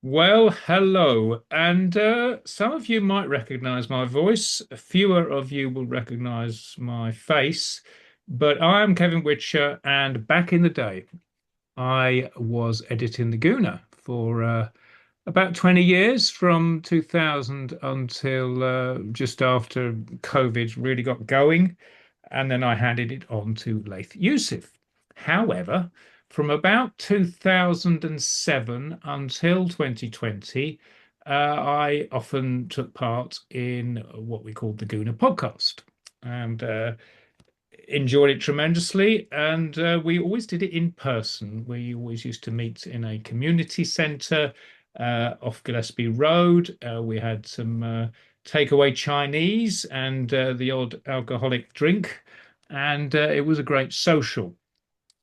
Well, hello. And some of you might recognize my voice. Fewer of you will recognize my face. But I am Kevin Whitcher, and back in the day, I was editing the Gooner for about 20 years, from 2000 until just after COVID really got going. And then I handed it on to Laith Youssef. However, from about 2007 until 2020, I often took part in what we called the Gooner podcast and enjoyed it tremendously. And we always did it in person. We always used to meet in a community centre off Gillespie Road. We had some takeaway Chinese and the odd alcoholic drink, and it was a great social.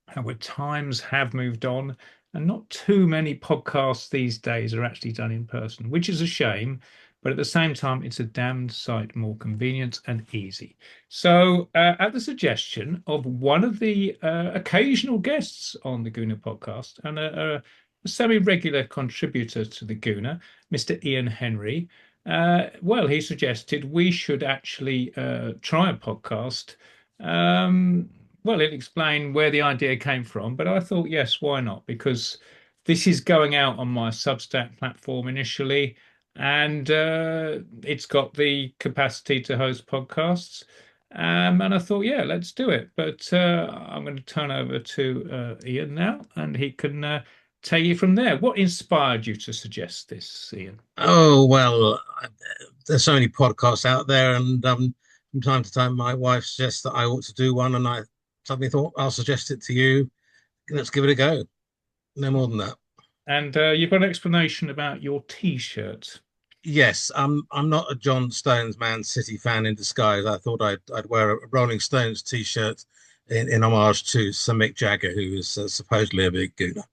However, times have moved on, and not too many podcasts these days are actually done in person, which is a shame. But at the same time, it's a damned sight more convenient and easy. So, at the suggestion of one of the occasional guests on the Gooner podcast and a semi-regular contributor to the Gooner, Mr. Ian Henry, well, he suggested we should actually try a podcast. Um, well, it explained where the idea came from, but I thought, yes, why not? Because this is going out on my Substack platform initially, and it's got the capacity to host podcasts. And I thought, yeah, let's do it. But I'm going to turn over to Ian now, and he can take you from there. What inspired you to suggest this, Ian? Oh, well, there's so many podcasts out there, and from time to time, my wife suggests that I ought to do one, and I suddenly thought I'll suggest it to you. Let's give it a go. No more than that. And you've got an explanation about your T-shirt. Yes, I'm not a John Stones Man City fan in disguise. I thought I'd wear a Rolling Stones t-shirt in homage to Sir Mick Jagger, who is supposedly a big gooner.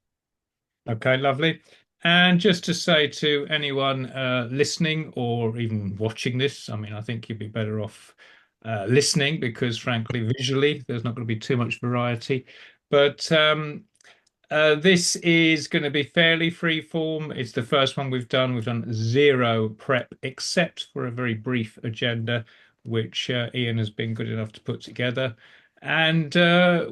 Okay, lovely. And just to say to anyone listening or even watching this, I mean, I think you'd be better off listening because, frankly, visually, there's not going to be too much variety. But this is going to be fairly free form. It's the first one we've done. We've done zero prep except for a very brief agenda, which Ian has been good enough to put together. And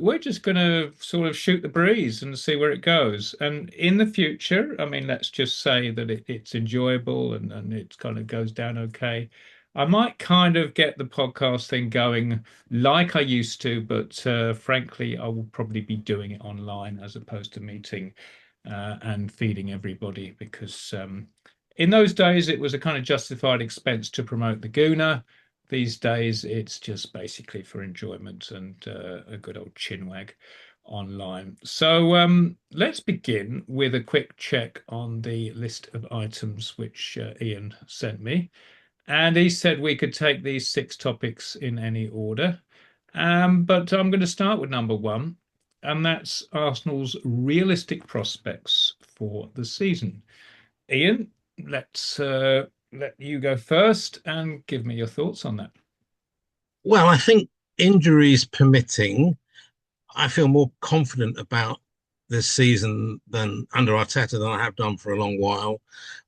we're just going to sort of shoot the breeze and see where it goes. And in the future, I mean, let's just say that it's enjoyable and it kind of goes down okay. I might kind of get the podcast thing going like I used to, but frankly, I will probably be doing it online as opposed to meeting and feeding everybody because in those days it was a kind of justified expense to promote the Gooner. These days it's just basically for enjoyment and a good old chinwag online. So let's begin with a quick check on the list of items which Ian sent me. And he said we could take these six topics in any order. But I'm going to start with number one, and that's Arsenal's realistic prospects for the season. Ian, let's let you go first and give me your thoughts on that. Well, I think injuries permitting, I feel more confident about this season than under Arteta than I have done for a long while.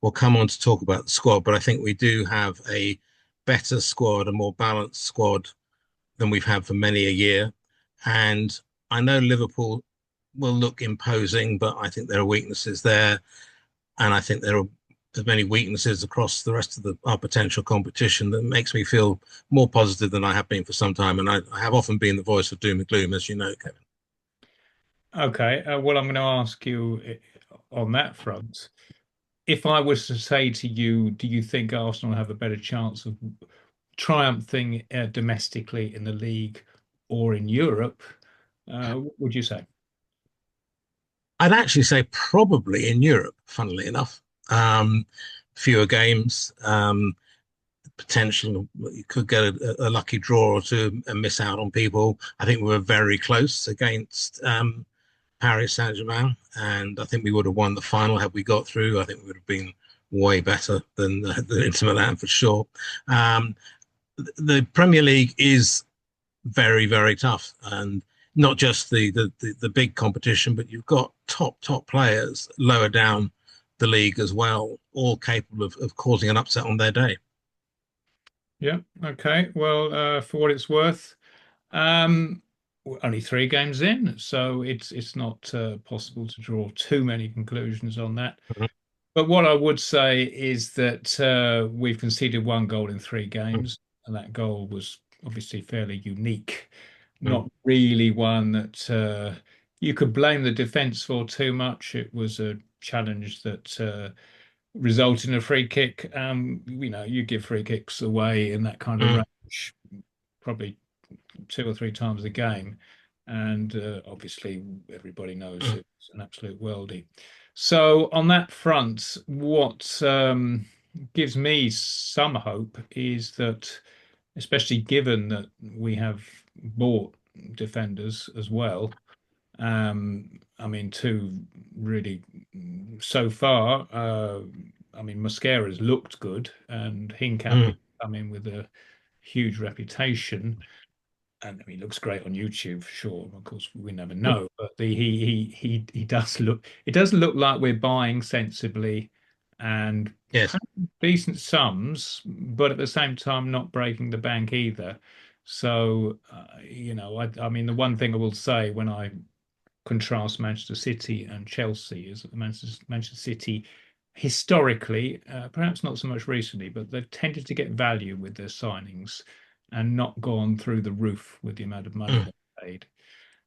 We'll come on to talk about the squad, but I think we do have a better squad, a more balanced squad than we've had for many a year. And I know Liverpool will look imposing, but I think there are weaknesses there. And I think there are as many weaknesses across the rest of our potential competition that makes me feel more positive than I have been for some time. And I have often been the voice of doom and gloom, as you know, Kevin. Okay, well, I'm going to ask you on that front. If I was to say to you, do you think Arsenal have a better chance of triumphing domestically in the league or in Europe? What would you say? I'd actually say probably in Europe, funnily enough. Um, Fewer games, potential. You could get a lucky draw or two and miss out on people. I think we were very close against Paris Saint-Germain, and I think we would have won the final had we got through. I think we would have been way better than the Inter Milan for sure. Um, the Premier League is very, very tough, and not just the big competition, but you've got top players lower down the league as well, all capable of causing an upset on their day. Yeah. Okay. Well, for what it's worth, we're only 3 games in, so it's not possible to draw too many conclusions on that. Mhm. But what I would say is that we've conceded 1 goal in 3 games, and that goal was obviously fairly unique. Mhm. Not really one that you could blame the defence for too much. It was a challenge that resulted in a free kick. You give free kicks away in that kind of Mhm. range probably 2 or 3 times a game. And obviously, everybody knows Mhm. it's an absolute worldie. So, on that front, what gives me some hope is that, especially given that we have bought defenders as well, I mean, two really so far. I mean, Mosquera's looked good, and Hincapie Mhm. come in with a huge reputation, and I mean, he looks great on YouTube for sure. Of course, we never know, but he does look. It does look like we're buying sensibly and Yes. paying decent sums, but at the same time not breaking the bank either. So, I mean, the one thing I will say when I contrast Manchester City and Chelsea is that Manchester City historically, perhaps not so much recently, but they've tended to get value with their signings and not gone through the roof with the amount of money Mhm. they paid.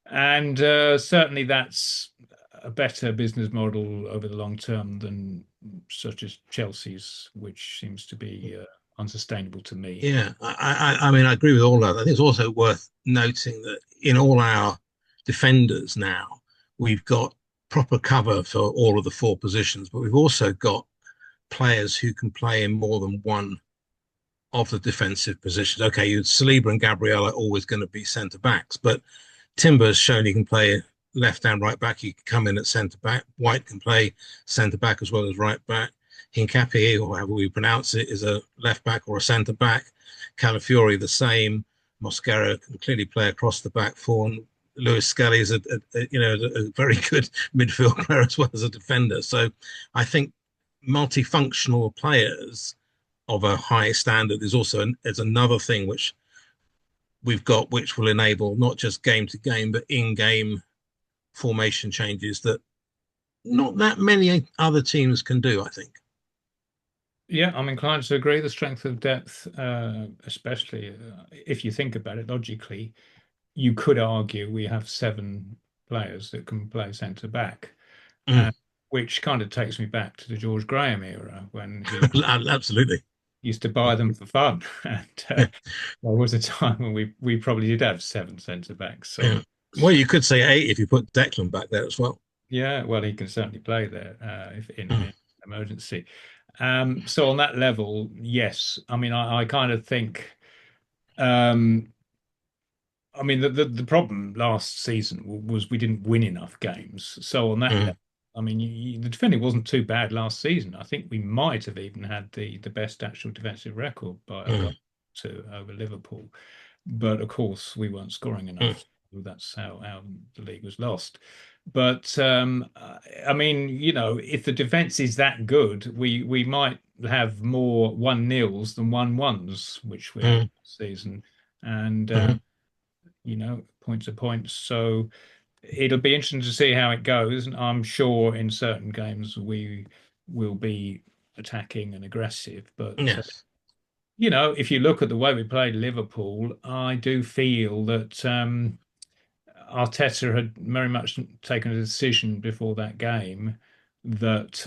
And certainly that's a better business model over the long term than such as Chelsea's, which seems to be unsustainable to me. Yeah, I mean, I agree with all that. I think it's also worth noting that in all our defenders now, we've got proper cover for all of the four positions, but we've also got players who can play in more than one of the defensive positions. Okay, you Saliba and Gabriel are always going to be centre backs, but Timber's shown he can play left and right back. He can come in at centre back. White can play centre back as well as right back. Hincapie, or however we pronounce it, is a left back or a centre back. Calafiori the same. Mosquera can clearly play across the back four. And Lewis Skelly is a very good midfield player as well as a defender. So I think multifunctional players of a high standard is another thing which we've got, which will enable not just game to game, but in game formation changes that not that many other teams can do, I think. Yeah, I'm inclined to agree. The strength of depth, especially if you think about it logically, you could argue we have 7 players that can play centre back, Mm. which kind of takes me back to the George Graham era when he Absolutely. used to buy them for fun. And Yeah. there was a time when we probably did have 7 centre backs. Yeah. So Well, you could say eight if you put Declan back there as well. yeah, well, he can certainly play there if Mm. in emergency. So on that level, yes. I mean, I kind of think. Um, I mean, the problem last season was we didn't win enough games. So on that Mm. level, I mean, the defending wasn't too bad last season. I think we might have even had the best actual defensive record by a goal Mm. to over Liverpool. But of course, we weren't scoring Mm. enough. That's how the league was lost. But I mean, if the defense is that good, we might have more 1-0s than 1-1s, which we had Mm. last season. And Mm. points are points. So it'll be interesting to see how it goes. And I'm sure in certain games we will be attacking and aggressive. But Yes. if you look at the way we played Liverpool, I do feel that Arteta had very much taken a decision before that game that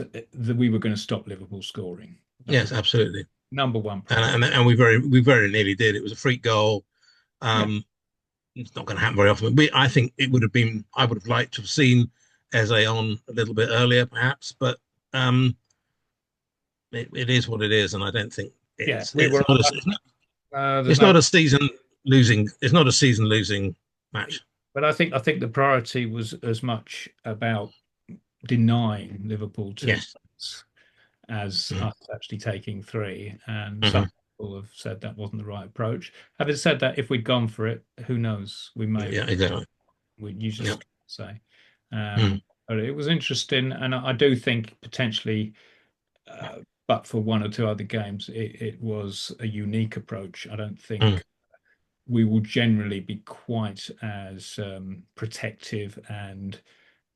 we were going to stop Liverpool scoring. That was Yes, absolutely. number one And priority. and we very nearly did. It was a freak goal. Yeah, Um, it's not going to happen very often. But I think it would have been. I would have liked to have seen Eze on a little bit earlier, perhaps. But um, it is what it is, and I don't think yeah, it's we were. There's it's no. not a season losing. It's not a season losing match. But I think the priority was as much about denying Liverpool 2 Yes. points as Mm. us actually taking 3. And some Hmm. people have said that wasn't the right approach. Having said that, if we'd gone for it, who knows? We may have. Yeah, exactly. You Yeah. just say. Mm. But it was interesting, and I do think potentially, but for one or two other games, it was a unique approach. I don't Mm. think we will generally be quite as protective and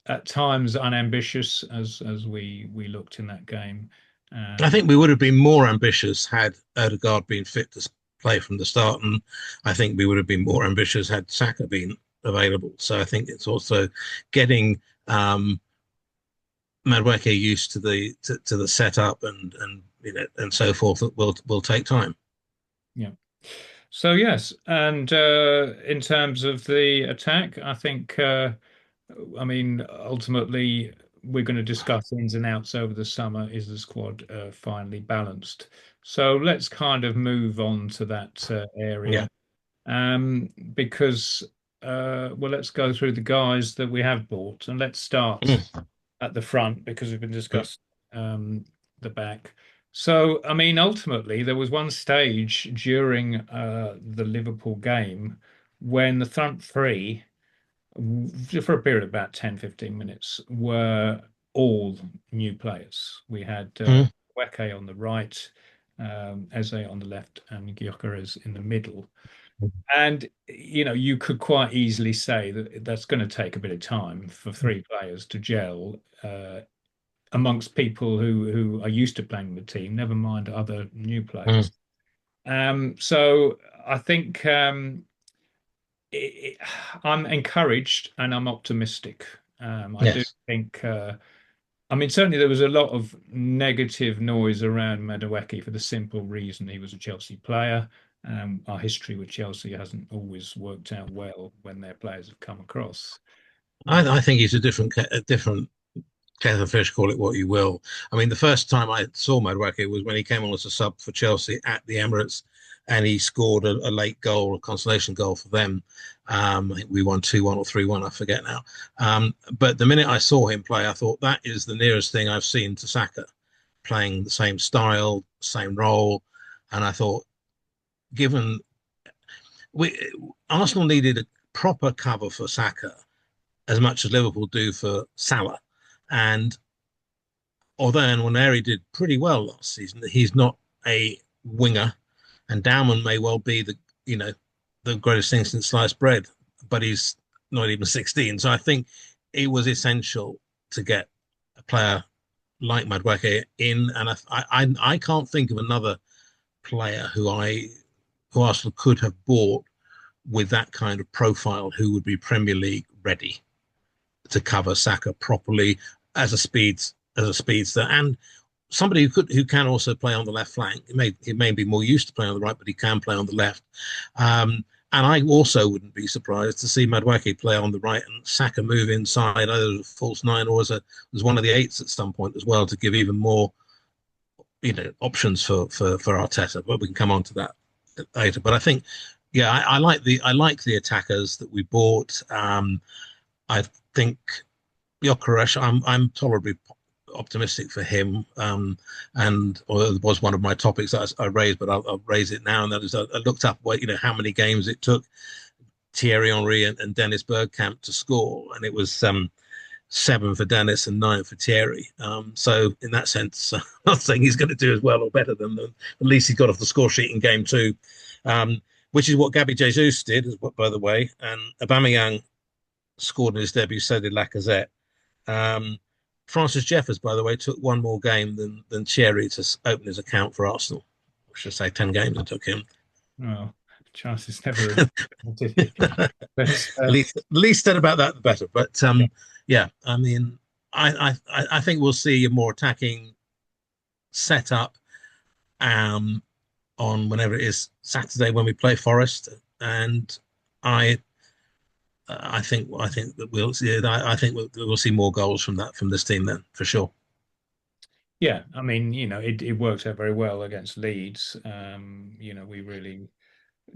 at times unambitious as we looked in that game. I Um, think we would have been more ambitious had Odegaard been fit to play from the start, and I think we would have been more ambitious had Saka been available. So I think it's also getting Madueke used to the setup and and so forth that will take time. yeah. So yes, and in terms of the attack, I think I mean ultimately we're going to discuss ins and outs over the summer. Is the squad finally balanced? So let's kind of move on to that Yeah. area, because well, let's go through the guys that we have bought, and let's start Mm. at the front because we've been Mm. discussing the back. So, I mean, ultimately, there was one stage during the Liverpool game when the front three, for a period of about 10, 15 minutes, were all new players. We had Mm. Weke on the right, Eze on the left, and Gyökeres in the middle. And, you could quite easily say that that's going to take a bit of time for three players to gel amongst people who are used to playing the team, never mind other new Mm. players. So I think it, I'm encouraged and I'm optimistic. I do Yes. think, I mean, certainly there was a lot of negative noise around Madueke for the simple reason he was a Chelsea player. Our history with Chelsea hasn't always worked out well when their players have come across. Uh, I think he's a different kettle of fish, call it what you will. I mean, the first time I saw Madueke was when he came on as a sub for Chelsea at the Emirates, and he scored a late goal, a consolation goal for them. I think we won 2-1 or 3-1, I forget now. But the minute I saw him play, I thought that is the nearest thing I've seen to Saka, playing the same style, same role. And I thought, given we Arsenal needed a proper cover for Saka as much as Liverpool do for Salah. And although Nwaneri did pretty well last season, he's not a winger, and Dowman may well be the greatest thing since sliced bread, but he's not even 16. So I think it was essential to get a player like Madueke in, and I can't think of another player who Arsenal could have bought with that kind of profile who would be Premier League ready to cover Saka properly as a speedster and somebody who can also play on the left flank. He may be more used to playing on the right, but he can play on the left. And I also wouldn't be surprised to see Madueke play on the right and Saka move inside either as a false nine or as one of the eights at some point as well to give even more options for Arteta. But we can come on to that later. But I think yeah, I like the attackers that we bought. I think Gyökeres, I'm tolerably optimistic for him. And it was one of my topics that I raised, but I'll raise it now. And that is, I looked up how many games it took Thierry Henry and Dennis Bergkamp to score, and it was 7 for Dennis and 9 for Thierry. So in that sense, I'm not saying he's going to do as well or better than them. At least he got off the score sheet in game two, which is what Gabby Jesus did, by the way. And Aubameyang scored in his debut, so did Lacazette. Um, Francis Jeffers, by the way, took one more game than Thierry to open his account for Arsenal. I should say 10 games it took him. well, chances never as did he? But least said about that, the better. But yeah, yeah, I mean, I think we'll see a more attacking setup um, on whenever it is Saturday when we play Forest, and I I think that we'll see. I think we'll see more goals from this team then for sure. yeah. I mean, it worked out very well against Leeds. We really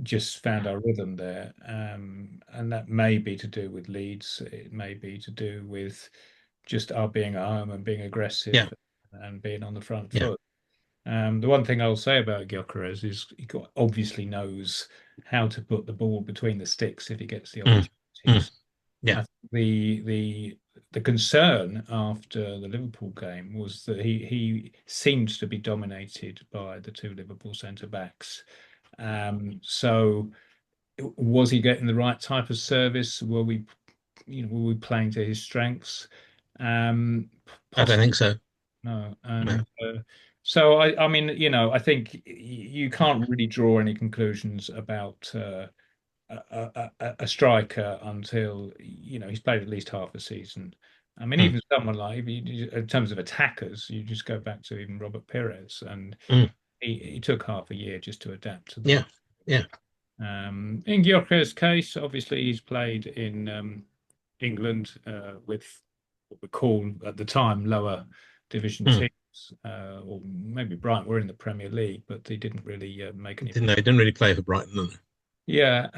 just found our rhythm there, and that may be to do with Leeds. It may be to do with just our being at home and being Yeah, aggressive and being on the front yeah, foot. The one thing I'll say about Gyökeres is obviously knows how to put the ball between the sticks if he gets the mm, opportunities. mm, yeah, I think the the concern after the Liverpool game was that he seemed to be dominated by the two Liverpool centre backs. So was he getting the right type of service? Were we playing to his strengths? I don't Possibly think so. no. No. And so I mean, I think you can't really draw any conclusions about a striker until he's played at least half a season. I mean, Mm, even someone like in terms of attackers, you just go back to even Robert Pires, and mm. he took half a year just to adapt to the Yeah, role. yeah. In Gyökeres' case, obviously he's played in England with what we call at the time lower division Mm. teams, or maybe Brighton were in the Premier League, but they didn't really make any. Didn't know. He didn't really play for Brighton, did Yeah,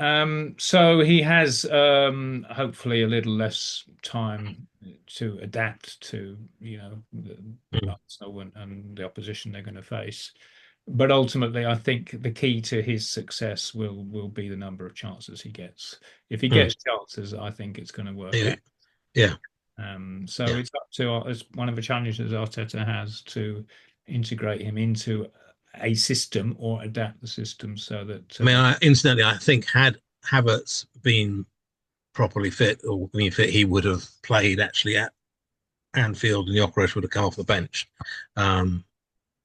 so he has hopefully a little less time to adapt to, he? Mm, Arsenal and the opposition they're going to face. But ultimately, I think the key to his success will be the number of chances he gets. If he mm. gets chances, I think it's going to work Yeah, out. yeah, So yeah. it's up to it's one of the challenges Arteta has to integrate him into a system or adapt the system so that I mean, incidentally, I think had Havertz been properly fit or been fit, he would have played actually at Anfield, and Gyökeres would have come off the bench. Um,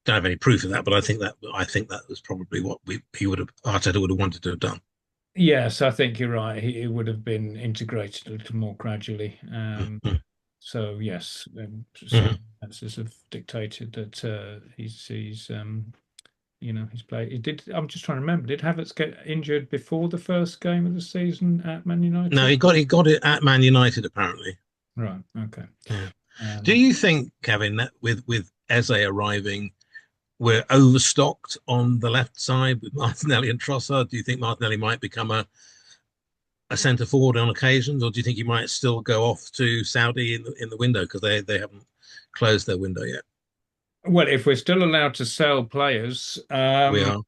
don't have any proof of that, but I think that was probably what he would have Arteta would have wanted to have done. yes, I think you're right. He would have been integrated a little more gradually. Mm, So yes, mm. circumstances have dictated that he's played. He did. I'm just trying to remember. Did Havertz get injured before the first game of the season at Man No, United? he got it at Man United apparently. Right. Okay. Yeah. Do Um, you think, Kevin, that with Eze arriving, we're overstocked on the left side with Martinelli and Trossard? Do you think Martinelli might become a centre forward on occasions, or do you think he might still go off to Saudi in the window because they haven't closed their window yet? well, if we're still allowed to sell players, We are.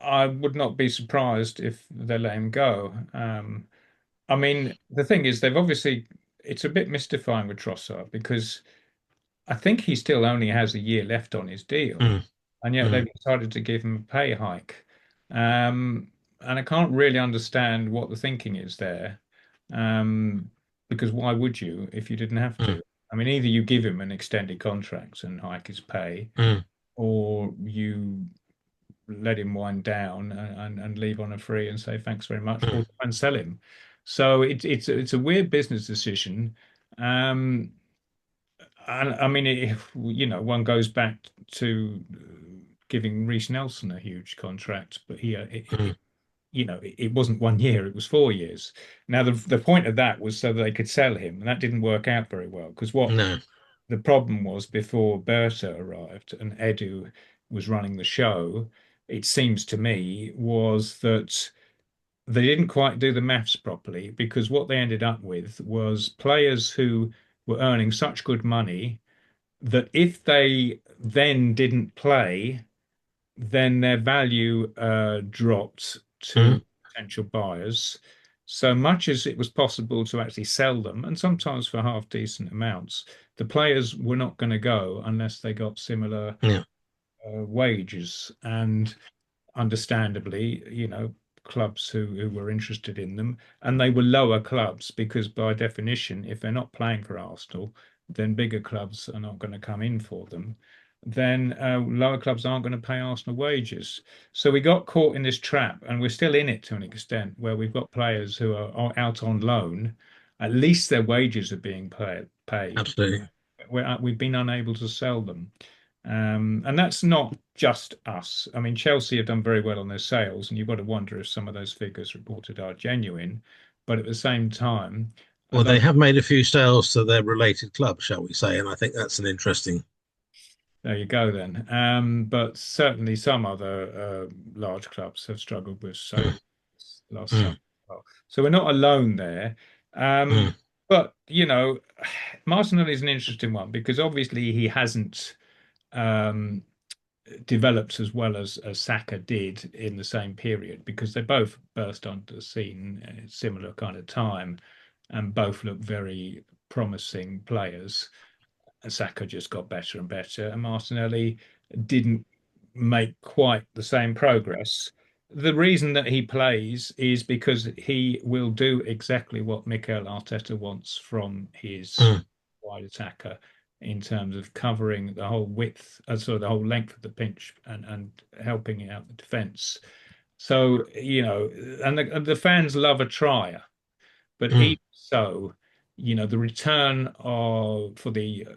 I would not be surprised if they let him go. I mean, the thing is, it's a bit mystifying with Trossard because I think he still only has a year left on his deal, Mm, and yet mm, they've decided to give him a pay hike. And I can't really understand what the thinking is there, um, because why would you if you didn't have mm, to? I mean, either you give him an extended contract and hike his pay, mm, or you let him wind down and leave on a free and say thanks very much, or mm, try and sell him. So it's a weird business decision. Um, and I mean, if one goes back to giving Reece Nelson a huge contract, but mm. it wasn't 1 year; it was 4 years. Now, the point of that was so that they could sell him, and that didn't work out very well because what No. the problem was before Berta arrived and Edu was running the show, it seems to me, was that they didn't quite do the maths properly because what they ended up with was players who were earning such good money that if they then didn't play, then their value dropped to Mm, potential buyers. So much as it was possible to actually sell them, and sometimes for half decent amounts, the players were not going to go unless they got similar yeah. wages. And understandably, clubs who were interested in them, and they were lower clubs because by definition, if they're not playing for Arsenal, then bigger clubs are not going to come in for them. Then lower clubs aren't going to pay Arsenal wages. So we got caught in this trap, and we're still in it to an extent where we've got players who are out on loan. At least their wages are being paid. Absolutely. We've been unable to sell them. And that's not just us. I mean, Chelsea have done very well on their sales, and you've got to wonder if some of those figures reported are genuine. But at the same time, a Well, lot they of, have made a few sales to their related clubs, shall we say, and I think that's an interesting. there you go then. But certainly some other large clubs have struggled with Mm, sales last summer. mm, as well. So we're not alone there. mm, But Martinelli is an interesting one because obviously he hasn't. Um, developed as well as Saka did in the same period because they both burst onto the scene at a similar kind of time and both look very promising players. Saka just got better and better, and Martinelli didn't make quite the same progress. The reason that he plays is because he will do exactly what Mikel Arteta wants from his mm, wide attacker in terms of covering the whole width, sort of the whole length of the pitch and helping out the defence. So, and the fans love a trier, but mm. even so, the return for the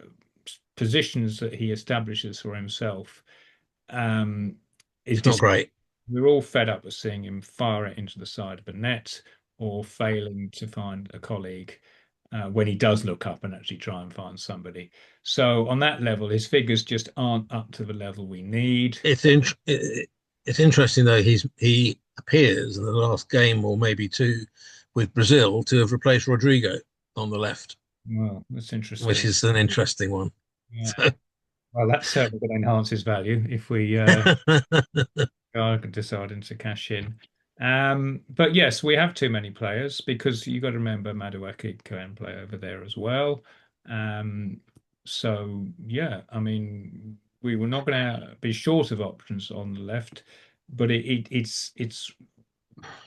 positions that he establishes for himself is It's not dis great. we're all fed up with seeing him fire it into the side of a net or failing to find a colleague when he does look up and actually try and find somebody. So on that level, his figures just aren't up to the level we need. It's interesting though. He appears in the last game or maybe two with Brazil to have replaced Rodrigo on the left, Well, that's which interesting. is an interesting one. Yeah. So Well, that's certainly going to enhance his value if we are deciding to cash in. But yes, we have too many players because you got to remember Madueke can play over there as well. Um, so yeah, I mean, we were not going to be short of options on the left, but it's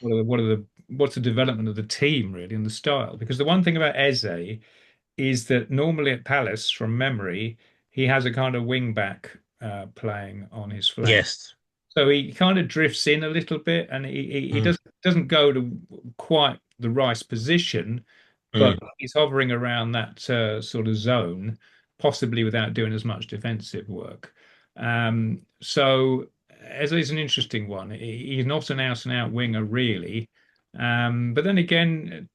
what's the development of the team really and the style? Because the one thing about Eze is that normally at Palace, from memory, he has a kind of wing back playing on his flank. yes. So he kind of drifts in a little bit, and he Mm, doesn't go to quite the right position, but mm. he's hovering around that sort of zone, possibly without doing as much defensive work. So as is an interesting one. He's not an out and out winger really, but then again,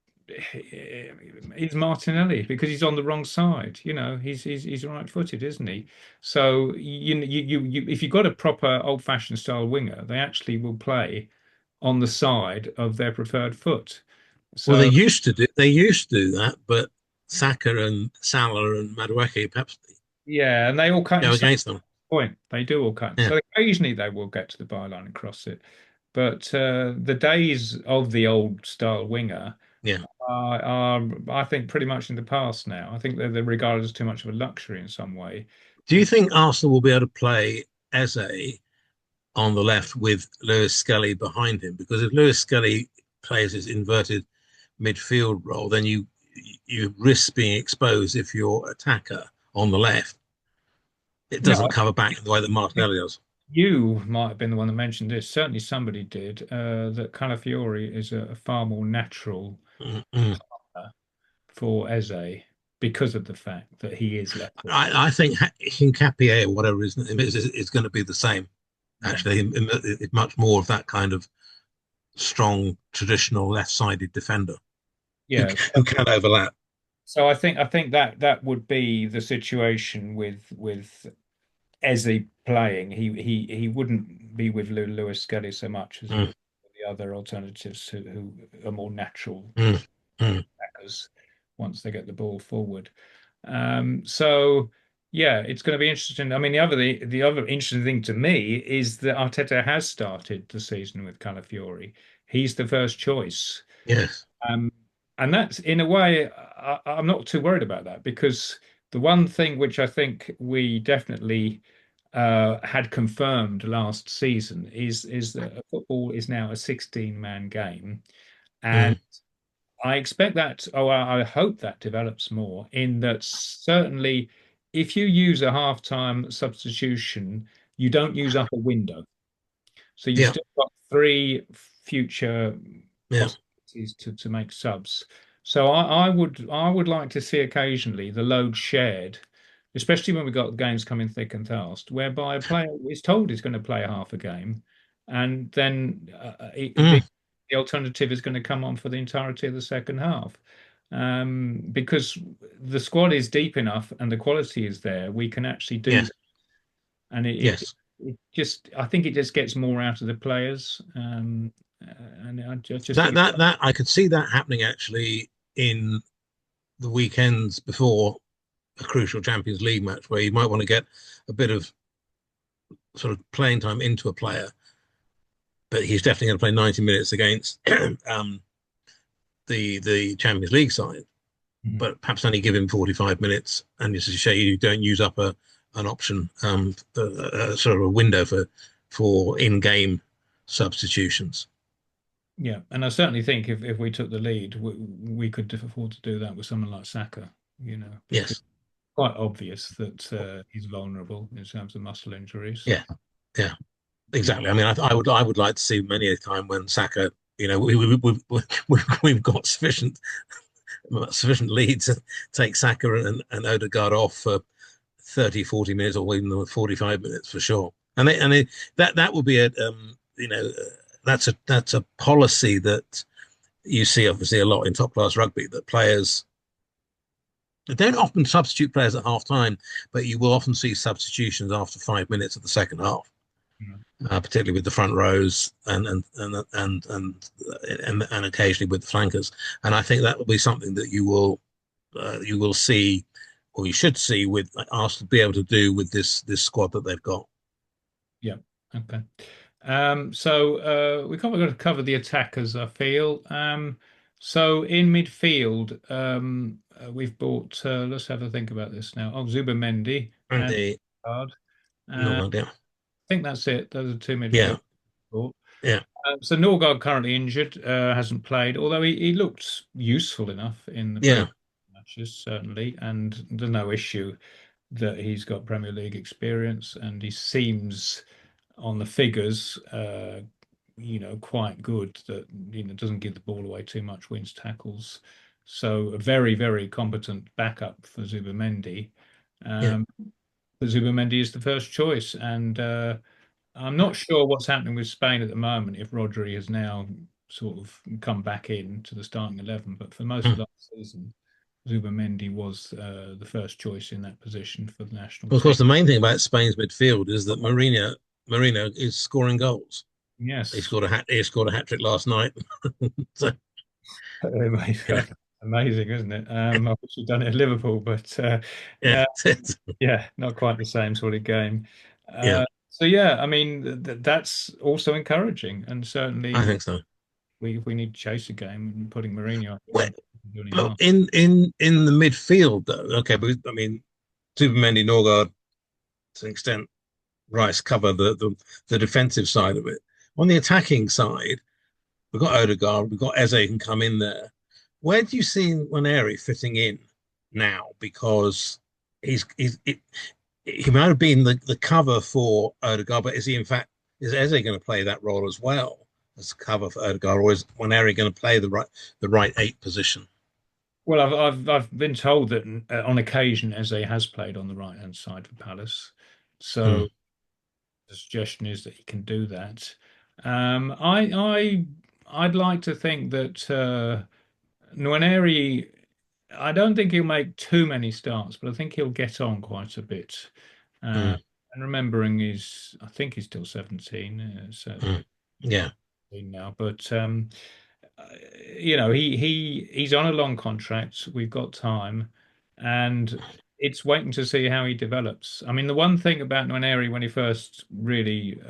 he's Martinelli because he's on the wrong side. He's right-footed, isn't he? So if you've got a proper old-fashioned style winger, they actually will play on the side of their preferred foot. Well, So they used to do that, but Saka and Salah and Madueke perhaps yeah, and they all cut go inside against them. the point. They do all cut. Yeah, So occasionally they will get to the byline and cross it. But the days of the old style winger yeah. are, I think, pretty much in the past now. I think they're regarded as too much of a luxury in some way. Do you think Arsenal will be able to play Eze on the left with Lewis Skelly behind him? Because if Lewis Skelly plays his inverted midfield role, then you risk being exposed if your attacker on the left it No, doesn't cover back in the way that Martinelli does. you might have been the one that mentioned this. Certainly somebody did, that Calafiori is a far more natural Mm-hmm. for Eze because of the fact that he is left-footed. I think Hincapié or whatever his name is going to be the same. Yeah. Actually, it's much more of that kind of strong, traditional left-sided defender who Yeah. who can overlap. So I think that would be the situation with Eze playing. He wouldn't be with Lewis Skelly so much as he Mm, would with the other alternatives who are more natural mm, mm. attackers once they get the ball forward. So yeah, it's going to be interesting. I mean, the other interesting thing to me is that Arteta has started the season with Calafiori. He's the first choice. Yes, Um, and that's in a way, I'm not too worried about that because the one thing which I think we definitely had confirmed last season is that football is now a 16-man game, and mm, I expect that, or I hope that develops more. In that, certainly, if you use a half-time substitution, you don't use up a window. So you've yeah, still got three future yeah. possibilities to make subs. So I would like to see occasionally the load shared, especially when we've got games coming thick and fast, whereby a player is told he's going to play half a game, and then Mm, the alternative is going to come on for the entirety of the second half. Because the squad is deep enough and the quality is there, we can actually do yes, that. And yes. I think it just gets more out of the players. And I just That think, that that I could see that happening actually in the weekends before a crucial Champions League match, where you might want to get a bit of sort of playing time into a player, but he's definitely going to play 90 minutes against um, the Champions League side. Mhm. but perhaps only give him 45 minutes. And just to show you don't use up an option, sort of a window for in-game substitutions. Yeah, and I certainly think if we took the lead, we could afford to do that with someone like Saka, because Yes, quite obvious that he's vulnerable in terms of muscle injuries. yeah, yeah, Yeah. exactly. I mean, I would like to see many a time when Saka, we've got sufficient leads to take Saka and Odegaard off for 30, 40 minutes or even 45 minutes for sure. That would be that's a policy that you see obviously a lot in top class rugby, that players they don't often substitute players at half time, but you will often see substitutions after 5 minutes of the second half, Mhm. particularly with the front rows and occasionally with the flankers. And I think that will be something that you will see, or you should see, with Arsenal be able to do with this squad that they've got. Yeah. Okay. So we're probably going to cover the attackers, I feel. So in midfield, we've bought. Let's have a think about this now. Oh, Zubimendi And and the Card. no I idea. think that's it. Those are two Yeah, midfield. Bought. yeah, So Norgard currently injured, hasn't played, although he looked useful enough in the yeah, previous matches, certainly, and there's no issue that he's got Premier League experience, and he seems on the figures, quite good. That doesn't give the ball away too much, wins tackles. So a very, very competent backup for Zubimendi. yeah. Um, but Zubimendi is the first choice, and I'm not sure what's happening with Spain at the moment. If Rodri has now sort of come back in to the starting 11, but for most of Mm. last season, Zubimendi was the first choice in that position for the national Well, of team. course, the main thing about Spain's midfield is that Marino is scoring goals. He Yes. scored a hat trick last night. So you know, Amazing, isn't it? I wish he'd done it at Liverpool, but yeah, uh, yeah, not quite the same sort of game. yeah. So yeah, I mean that's also encouraging, and I certainly think so. if we need to chase a game and putting Mourinho up, I Well, don't think we can do any but harm. in the midfield, though, okay, but I mean, Supermendy, Norgard, to an extent, Rice cover the defensive side of it. On the attacking side, we've got Odegaard, we've got Eze can come in there. Where do you see Waneri fitting in now? Because he might have been the cover for Odegaard, but is Eze going to play that role as well as cover for Odegaard, or is Waneri going to play the right eight position? Well, I've been told that on occasion Eze has played on the right hand side for Palace, Mm, so the suggestion is that he can do that. I'd like to think that Nwaneri. I don't think he'll make too many starts, but I think he'll get on quite a bit. Uh, mm, and remembering I think he's still 17, mm. certainly Yeah. now. But uh, he's on a long contract. We've got time, and it's waiting to see how he develops. I mean, the one thing about Nwaneri when he first really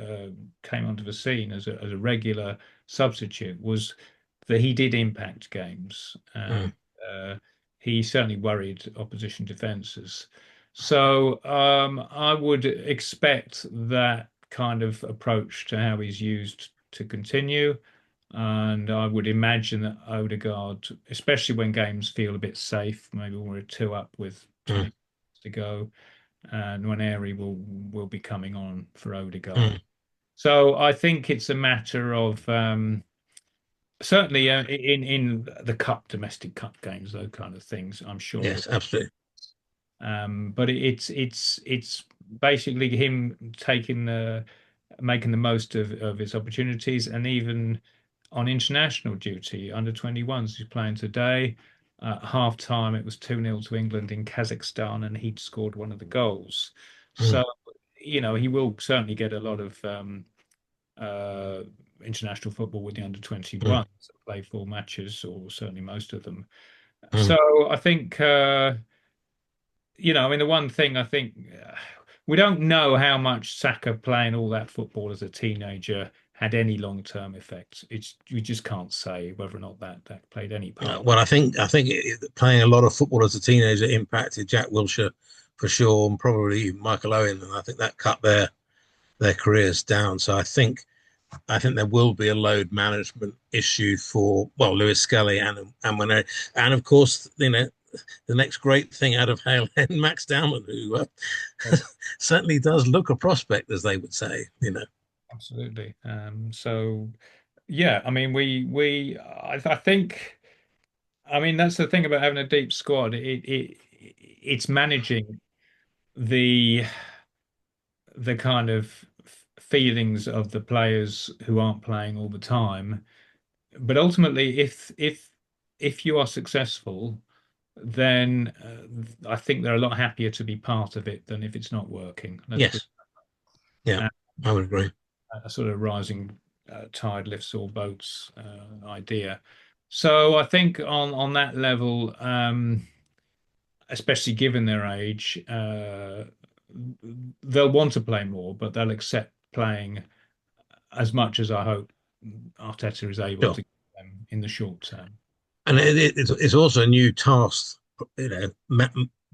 came onto the scene as a regular substitute was that he did impact games. Mm, Uh, he certainly worried opposition defenses. So I would expect that kind of approach to how he's used to continue. And I would imagine that Odegaard, especially when games feel a bit safe, maybe we're two up with mm, 20 minutes to go, and Nwaneri will be coming on for mm. Odegaard. So I think it's a matter of certainly in the cup, domestic cup games, those kind of things. I'm sure Yes, absolutely. but it's basically him making the most of his opportunities, and even on international duty, under 21s, he's playing today. Half time, it was 2-0 to England in Kazakhstan, and he'd scored one of the goals. So, Mm, he will certainly get a lot of uh, international football with the under mm, 21s, play full matches, or certainly most of them. So, mm. I think. I mean, the one thing I think we don't know how much Saka playing all that football as a teenager had any long-term effects. It's you just can't say whether or not that played any part. Well, playing a lot of football as a teenager impacted Jack Wilshere for sure, and probably Michael Owen, and I think that cut their careers down. So I think there will be a load management issue for Lewis Scully and when and of course the next great thing out of Hale and Max Dowman, who certainly does look a prospect, as they would say. Absolutely. So yeah, I mean, I think, I mean, that's the thing about having a deep squad. It's managing the the kind of feelings of the players who aren't playing all the time. But ultimately, if you are successful, then I think they're a lot happier to be part of it than if it's not working. Let's put Yes, yeah, uh, I would agree. a sort of rising tide lifts all boats idea. So I think on that level, especially given their age, they'll want to play more, but they'll accept playing as much as I hope Arteta is able Sure. to give them in the short term. And it's also a new task.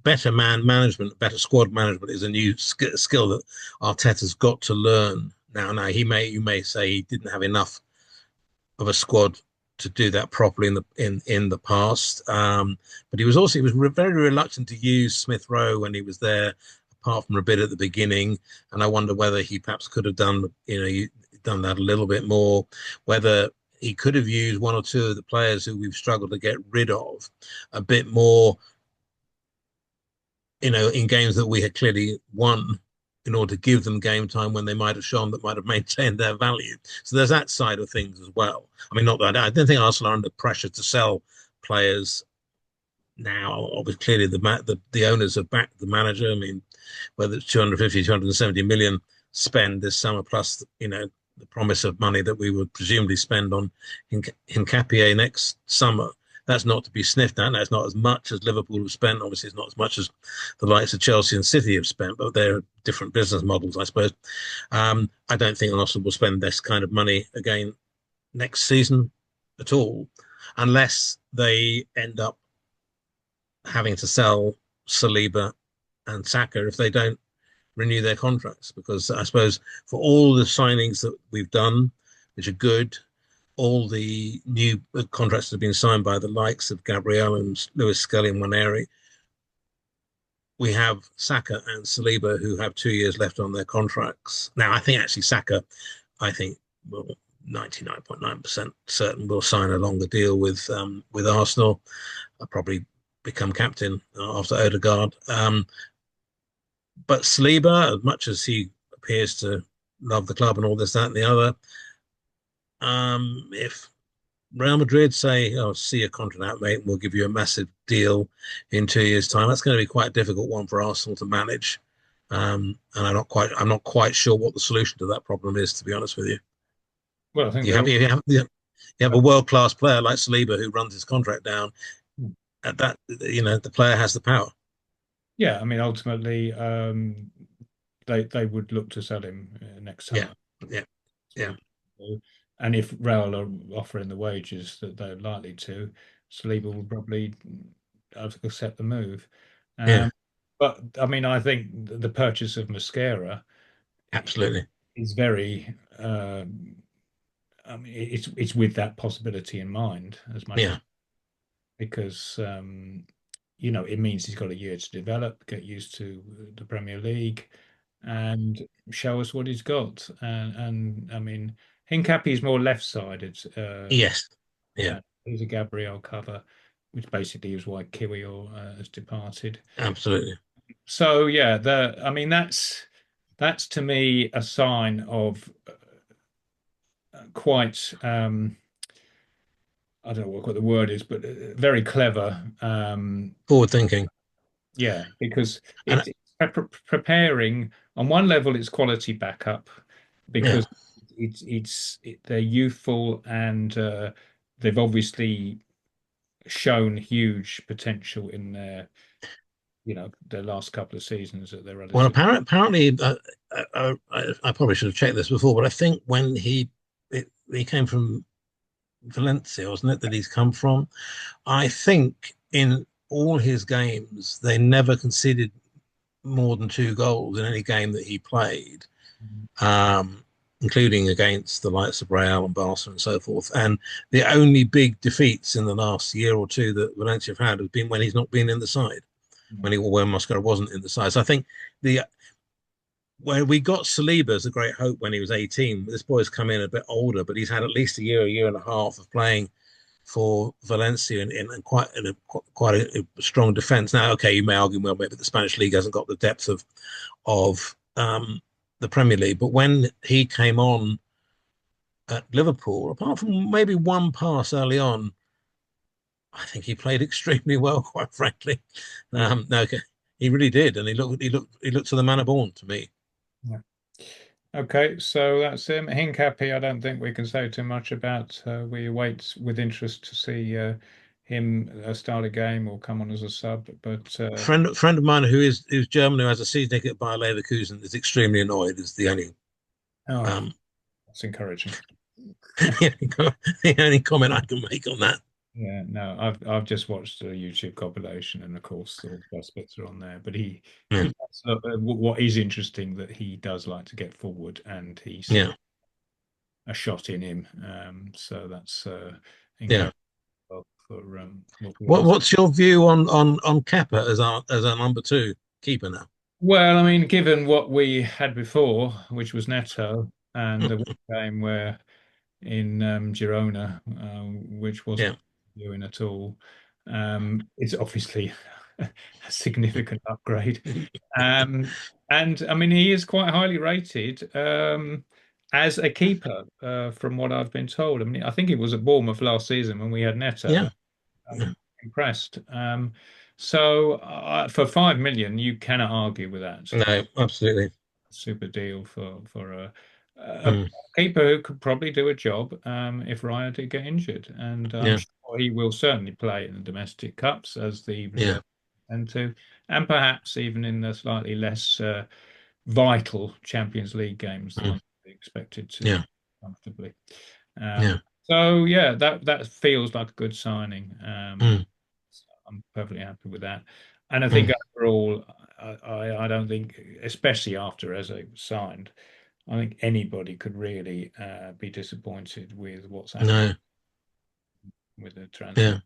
Better man management, better squad management is a new skill that Arteta's got to learn now. Now you may say he didn't have enough of a squad to do that properly in the past. But he was very reluctant to use Smith Rowe when he was there, apart from a bit at the beginning. And I wonder whether he perhaps could have done that a little bit more. Whether he could have used one or two of the players who we've struggled to get rid of a bit more, in games that we had clearly won, in order to give them game time when they might have shown that might have maintained their value. So there's that side of things as well. I mean, not that I don't think Arsenal are under pressure to sell players now. Obviously, clearly the owners have backed the manager. I mean, whether it's 250, 270 million spend this summer, plus the promise of money that we would presumably spend on Hincapié next summer. That's not to be sniffed at. That's not as much as Liverpool have spent. Obviously, it's not as much as the likes of Chelsea and City have spent, but they're different business models, I suppose. I don't think Arsenal will spend this kind of money again next season at all, unless they end up having to sell Saliba and Saka if they don't renew their contracts. Because I suppose for all the signings that we've done, which are good, all the new contracts that have been signed by the likes of Gabriel and Lewis Scully and Waneri, we have Saka and Saliba who have 2 years left on their contracts. Now, I think actually Saka, I think, will 99.9% certain will sign a longer deal with Arsenal. I'll probably become captain after Odegaard. But Saliba, as much as he appears to love the club and all this, that, and the other, if Real Madrid say, "Oh, see your contract out, mate, and we'll give you a massive deal in 2 years' time," that's going to be quite a difficult one for Arsenal to manage. And I'm not quite sure what the solution to that problem is, to be honest with you. Well, I think You they're have all, you have you have a world class player like Saliba who runs his contract down. At that, the player has the power. yeah. I mean, ultimately, they would look to sell him next Yeah, summer. yeah, yeah, And if Real are offering the wages that they're likely to, Saliba will probably accept the move. yeah. Um, but I mean, I think the purchase of Mascara Absolutely. is very. I mean, it's with that possibility in mind as much Yeah, as because it means he's got a year to develop, get used to the Premier League, and show us what he's got. And I mean, Hincapie is more left-sided. yes, yeah, He's a Gabriel cover, which basically is why Kiwior has departed. absolutely. So yeah, the I mean that's to me a sign of quite I don't know what the word is, but very clever. Forward thinking. Yeah, because And preparing on one level, it's quality backup yeah, because they're youthful and they've obviously shown huge potential in their last couple of seasons at their well, relative. apparently, I probably should have checked this before, but I think when he he came from Valencia, wasn't it, that he's come from? I think in all his games, they never conceded more than 2 goals in any game that he played, um, including against the likes of Real and Barca and so forth. And the only big defeats in the last year or two that Valencia have had has been when he's not been in the side, when Moscow wasn't in the side. So I think the where we got Saliba as a great hope when he was 18. This boy's come in a bit older, but he's had at least a year and a half of playing for Valencia in quite a strong defence. Now, okay, you may argue, well, maybe the Spanish league hasn't got the depth of the Premier League, but when he came on at Liverpool, apart from maybe one pass early on, I think he played extremely well, quite frankly. Yeah. No, okay, he really did, and he looked to the manner born to me. Yeah. Okay, so that's him. Hincapi, I don't think we can say too much about. We await with interest to see him start a game or come on as a sub. But Friend of mine who's German who has a season ticket by Leverkusen is extremely annoyed. Is the only oh, um, that's encouraging. the only comment I can make on that. Yeah, no, I've just watched a YouTube compilation, and of course, all the best bits are on there. But he Yeah, does, what is interesting that he does like to get forward, and he yeah, sees a shot in him. So that's yeah. encouraging for what we are. What's your view on Kappa as our number two keeper now? Well, I mean, given what we had before, which was Neto, and the game where in Girona, which Yeah, wasn't doing at all, it's obviously a significant upgrade. Um, and I mean, he is quite highly rated as a keeper, from what I've been told. I mean, I think he was at Bournemouth last season when we had yeah, Neto. yeah. Impressed. So for 5 million, you cannot argue with that. No, absolutely. Super deal for a Mm, keeper who could probably do a job if Raya did get injured, and I'm yeah, sure he will certainly play in the domestic cups as the yeah, reserve and to, and perhaps even in the slightly less vital Champions League games, the mm, ones expected to yeah, comfortably. yeah, So yeah, that feels like a good signing. mm, I'm perfectly happy with that. And I think mm. overall, I don't think, especially after as I signed, I think anybody could really be disappointed with what's happened No, with the transfer. yeah,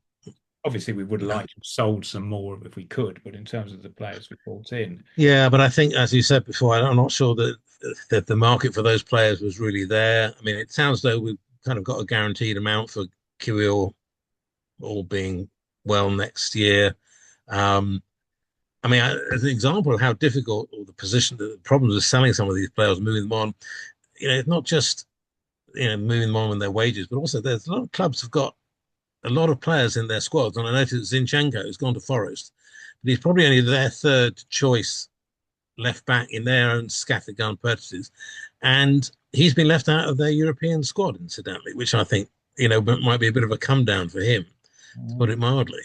Obviously, we would have no. liked to have sold some more if we could, but in terms of the players we brought in, Yeah, but I think, as you said before, I'm not sure that the market for those players was really there. I mean, it sounds though we've kind of got a guaranteed amount for QE all being well next year. Um, I mean, as an example of how difficult or the problems of selling some of these players, moving them on, it's not just moving them on with their wages, but also there's a lot of clubs have got a lot of players in their squads. And I noticed Zinchenko has gone to Forest, but he's probably only their third choice left back in their own scattergun purchases, and he's been left out of their European squad, incidentally, which I think might be a bit of a come down for him, to put it mildly.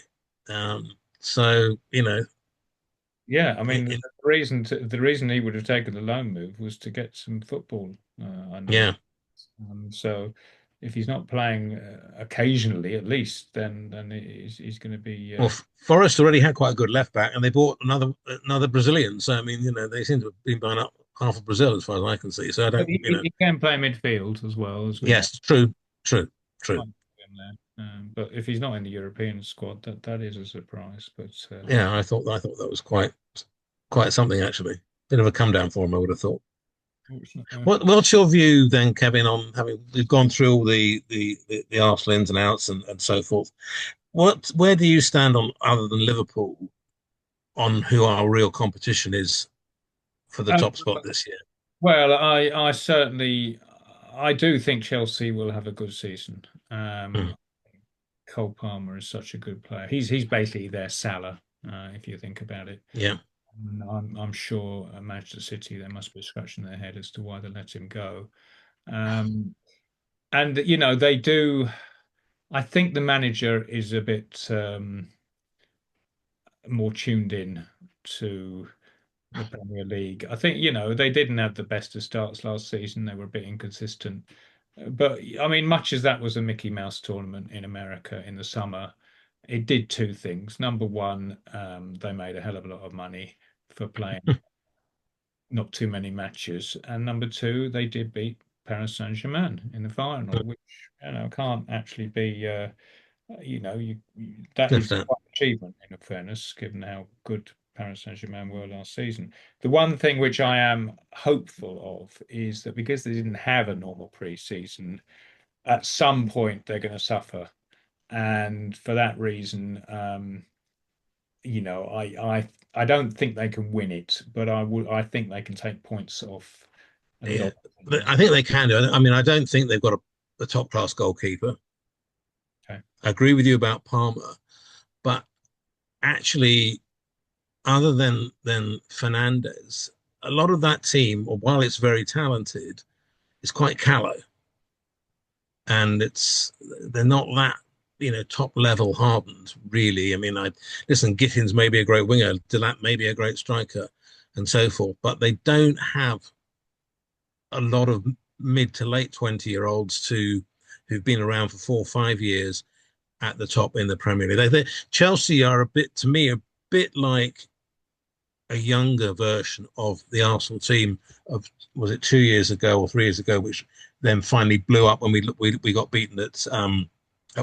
So yeah, I mean, it, the reason he would have taken the loan move was to get some football under his. yeah. So if he's not playing occasionally, at least, then he's going to be. Well, Forest already had quite a good left back, and they bought another Brazilian. So I mean, they seem to have been buying up half of Brazil as far as I can see. So I But don't, he can play midfield as well, as we know. yes, true, true, true. But if he's not in the European squad, that is a surprise. But Yeah, I thought that was quite something actually. Bit of a come down for him, I would have thought. unfortunately, What's your view then, Kevin, on having we've gone through all the Arsenal ins and outs and so forth? Where do you stand on other than Liverpool on who our real competition is for the um, top spot this year? well, I certainly I do think Chelsea will have a good season. Mm, Cole Palmer is such a good player. He's basically their Salah, if you think about it. yeah. And I'm sure Manchester City they must be scratching their head as to why they let him go. Um, and they do. I think the manager is a bit more tuned in to the Premier League. I think they didn't have the best of starts last season. They were a bit inconsistent. But I mean, much as that was a Mickey Mouse tournament in America in the summer, it did two things. Number one, they made a hell of a lot of money for playing not too many matches, and number two, they did beat Paris Saint-Germain in the final, which can't actually be. That Sniffed is at. quite an achievement in fairness, given how good Paris Saint-Germain were last season. The one thing which I am hopeful of is that because they didn't have a normal pre-season, at some point they're going to suffer, and for that reason, I don't think they can win it, but I think they can take points off a good Yeah, old but Argentina. I think they can do. I mean, I don't think they've got a top class goalkeeper. Okay. I agree with you about Palmer, but actually, other than Fernandez, a lot of that team, while it's very talented, is quite callow, and they're not that top level hardened really. I mean, I listen. Gittins may be a great winger, Delat may be a great striker, and so forth, but they don't have a lot of mid to late 20-year-olds who've been around for 4 or 5 years at the top in the Premier League. Chelsea are a bit, to me, a bit like a younger version of the Arsenal team of, was it 2 years ago or 3 years ago, which then finally blew up when we got beaten at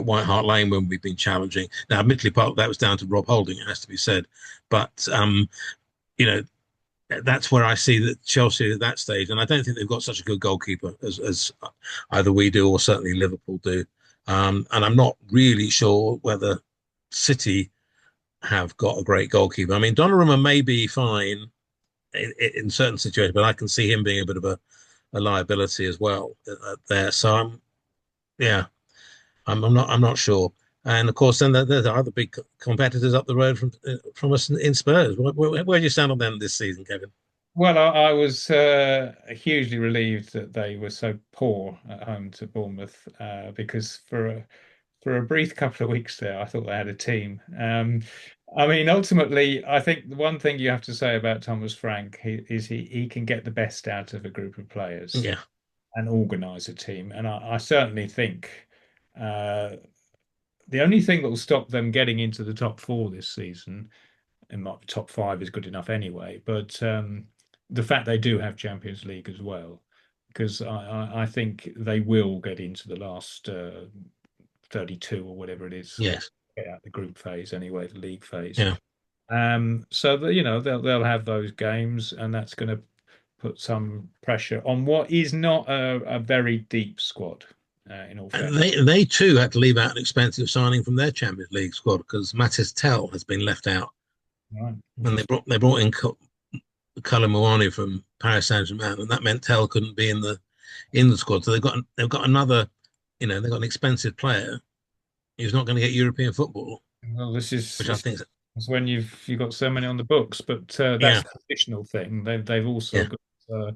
White Hart Lane when we've been challenging. Now, admittedly, part of that was down to Rob Holding, it has to be said, but you know that's where I see that Chelsea at that stage, and I don't think they've got such a good goalkeeper as either we do or certainly Liverpool do. And I'm not really sure whether City have got a great goalkeeper. I mean, Donnarumma may be fine in certain situations, but I can see him being a bit of a liability as well there. So yeah, I'm not sure. And of course, then there's other big competitors up the road from us in Spurs. Where do you stand on them this season, Kevin? Well, I was hugely relieved that they were so poor at home to Bournemouth because for a brief couple of weeks there, I thought they had a team. I mean, ultimately, I think the one thing you have to say about Thomas Frank is he can get the best out of a group of players Yeah, and organise a team, and I certainly think uh, the only thing that will stop them getting into the top four this season, and my top five is good enough anyway. But the fact they do have Champions League as well, because I think they will get into the last 32 or whatever it is, yes, get out the group phase anyway, the league phase. yeah. So that they'll have those games, and that's going to put some pressure on what is not a very deep squad. In all And fairness, they too had to leave out an expensive signing from their Champions League squad because Matis Tell has been left out, right? and they brought in Koulibaly from Paris Saint-Germain, and that meant Tell couldn't be in the squad. So they've got another, they've got an expensive player who's not going to get European football, Well, this is which I this think, is when you've got so many on the books, but that's yeah, the additional thing. They've also yeah, got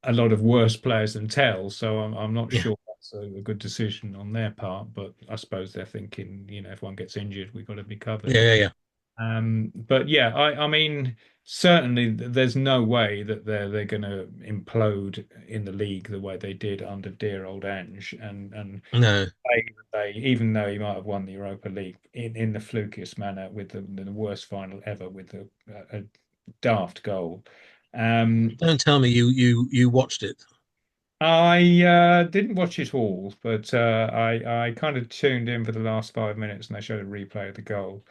a lot of worse players than Tell, so I'm not yeah, sure that's a good decision on their part. But I suppose they're thinking, if one gets injured, we've got to be covered. yeah, yeah, yeah. But yeah, I mean, certainly there's no way that they're going to implode in the league the way they did under dear old Ange, and No, even though he might have won the Europa League in the flukiest manner with the worst final ever with a daft goal. Um, don't tell me you watched it. I didn't watch it all, but I kind of tuned in for the last 5 minutes, and they showed a replay of the goal.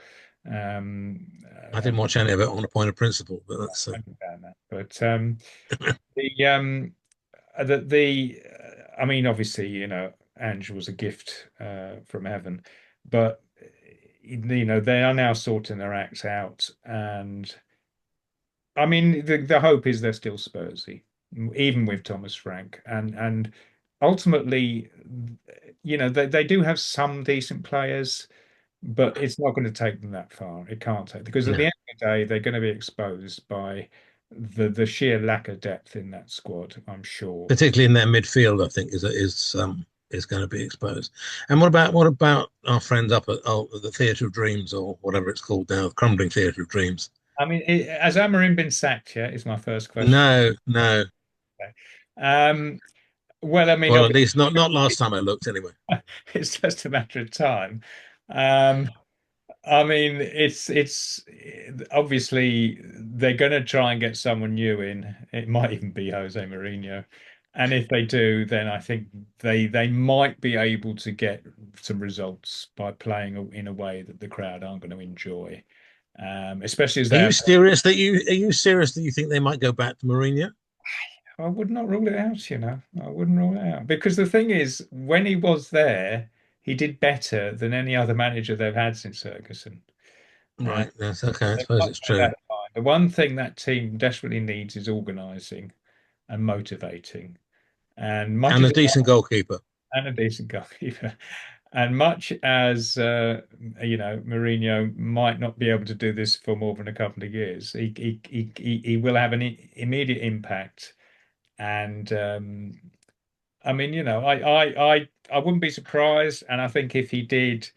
I didn't And watch any of it on a point of principle, but that's I understand that. But the I mean, obviously, Ange was a gift from heaven, but they are now sorting their acts out, and I mean, the hope is they're still Spursy, even with Thomas Frank, and ultimately, they do have some decent players, but it's not going to take them that far. It can't take because at the no. end of the day, they're going to be exposed by the sheer lack of depth in that squad, I'm sure. Particularly in their midfield, I think is going to be exposed. And what about our friends up at the Theatre of Dreams or whatever it's called now, the Crumbling Theatre of Dreams? I mean, has Amarim been sacked yet? Is my first question. No, no. Okay. Um, Well, I mean, Well, at least not last time I looked anyway. it's just a matter of time. Um, I mean, it's obviously they're going to try and get someone new in. It might even be Jose Mourinho, and if they do, then I think they might be able to get some results by playing in a way that the crowd aren't going to enjoy, especially as Are they you have. serious that you think they might go back to Mourinho? I would not rule it out, you know. I wouldn't rule it out because the thing is, when he was there, he did better than any other manager they've had since Ferguson. Uh, Right. Yes. Okay. I they've suppose got it's that true. in mind. The one thing that team desperately needs is organising and motivating, and much And as a decent goalkeeper. and a decent goalkeeper. And much as Mourinho might not be able to do this for more than a couple of years, he will have an immediate impact. And I mean, I wouldn't be surprised. And I think if he did,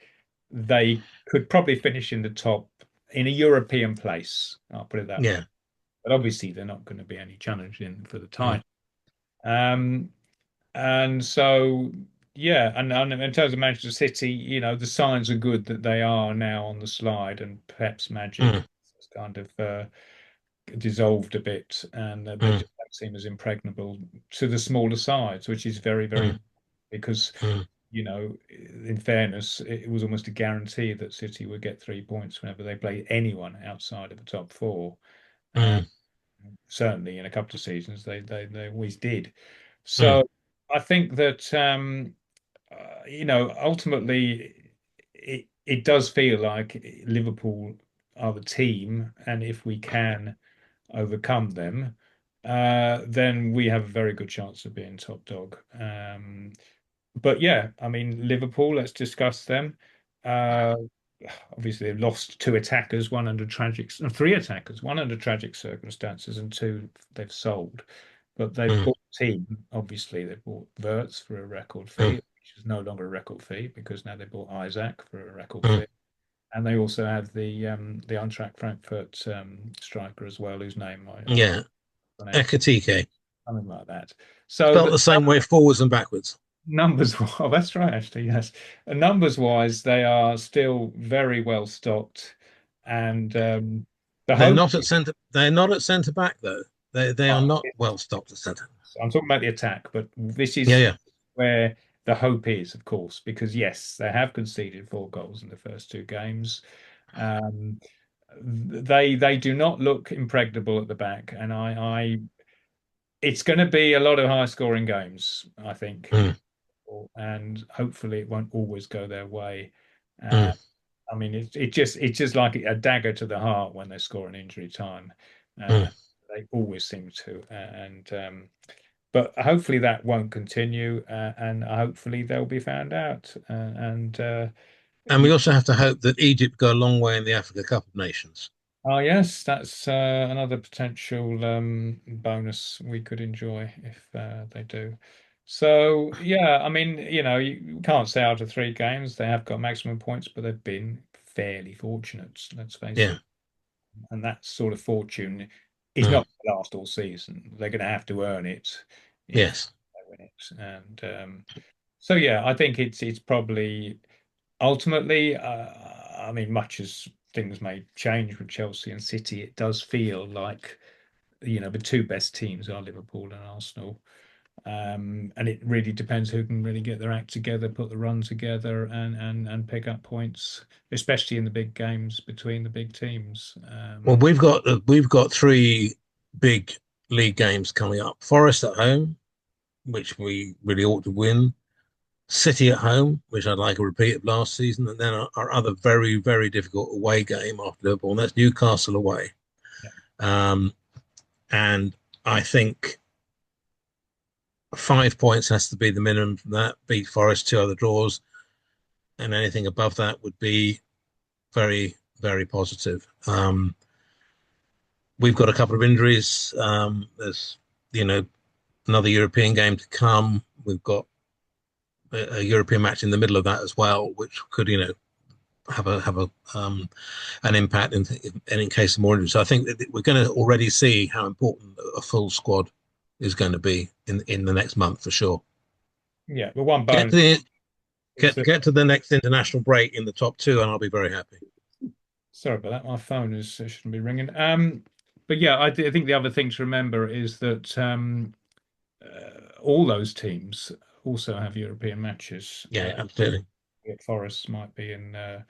they could probably finish in the top in a European place. I'll put it that way. Yeah. But obviously, they're not going to be any challenging for the Mm, title. Um, and so, yeah, and in terms of Manchester City, the signs are good that they are now on the slide, and Pep's magic mm, has kind of dissolved a bit, and they mm, just don't seem as impregnable to the smaller sides, which is very, very mm, because mm, in fairness, it was almost a guarantee that City would get 3 points whenever they played anyone outside of the top four. Uh, mm, Certainly, in a couple of seasons, they always did. mm, So I think that ultimately it does feel like Liverpool are the team, and if we can overcome them, then we have a very good chance of being top dog. But yeah, I mean, Liverpool, let's discuss them. Uh, Obviously, they've lost two attackers, one under tragic, no, three attackers, one under tragic circumstances, and two they've sold. But they've mm, bought a team. Obviously, they bought Wirtz for a record fee, mm, which is no longer a record fee because now they bought Isaac for a record mm. fee. And they also have the Eintracht Frankfurt striker as well, whose name I've Yeah. pronounce Ekatike. something like that. So Spelt the the same way forwards and backwards. numbers, oh, that's right, actually, yes. Numbers wise, they are still very well stocked, and the They're hope. not at centre. They're not at centre back though. They are not well stocked at centre. I'm talking about the attack, but this Yeah. is Yeah. where the hope is, of course, because yes, they have conceded 4 goals in the first two games. Um, they do not look impregnable at the back, and it's going to be a lot of high scoring games, I think, Mm, and hopefully it won't always go their way. Uh, mm, I mean, it's just like a dagger to the heart when they score an injury time. Uh, mm. they always seem to, and but hopefully that won't continue, and hopefully they'll be found out. And And we also have to hope that Egypt go a long way in the Africa Cup of Nations. oh yes, that's another potential bonus we could enjoy if they do. So yeah, I mean, you can't say out of 3 games they have got maximum points, but they've been fairly fortunate. Let's face Yeah. it, and that sort of fortune is Mm, not going to last all season. They're going to have to earn it if yes. they win it, and so yeah, I think it's probably ultimately, I mean, much as things may change with Chelsea and City, it does feel like, the two best teams are Liverpool and Arsenal. And it really depends who can really get their act together, put the run together, and pick up points, especially in the big games between the big teams. Well, we've got three big league games coming up. Forest at home, which we really ought to win. City at home, which I'd like a repeat of last season, and then our other very, very difficult away game after Liverpool, and that's Newcastle away. Yeah, Um, and I think 5 points has to be the minimum from that. Beat Forest, two other draws, and anything above that would be very, very positive. We've got a couple of injuries. There's, you know, another European game to come. We've got a European match in the middle of that as well, which could, have a an impact in case of more injuries. So I think that we're going to already see how important a full squad is going to be in the next month for sure. Yeah, the one Get bonus to the is that. get to the next international break in the top two, and I'll be very happy. Sorry about that. My phone is shouldn't be ringing. But yeah, I think the other thing to remember is that all those teams also have European matches. Yeah, absolutely. Forest might be in, I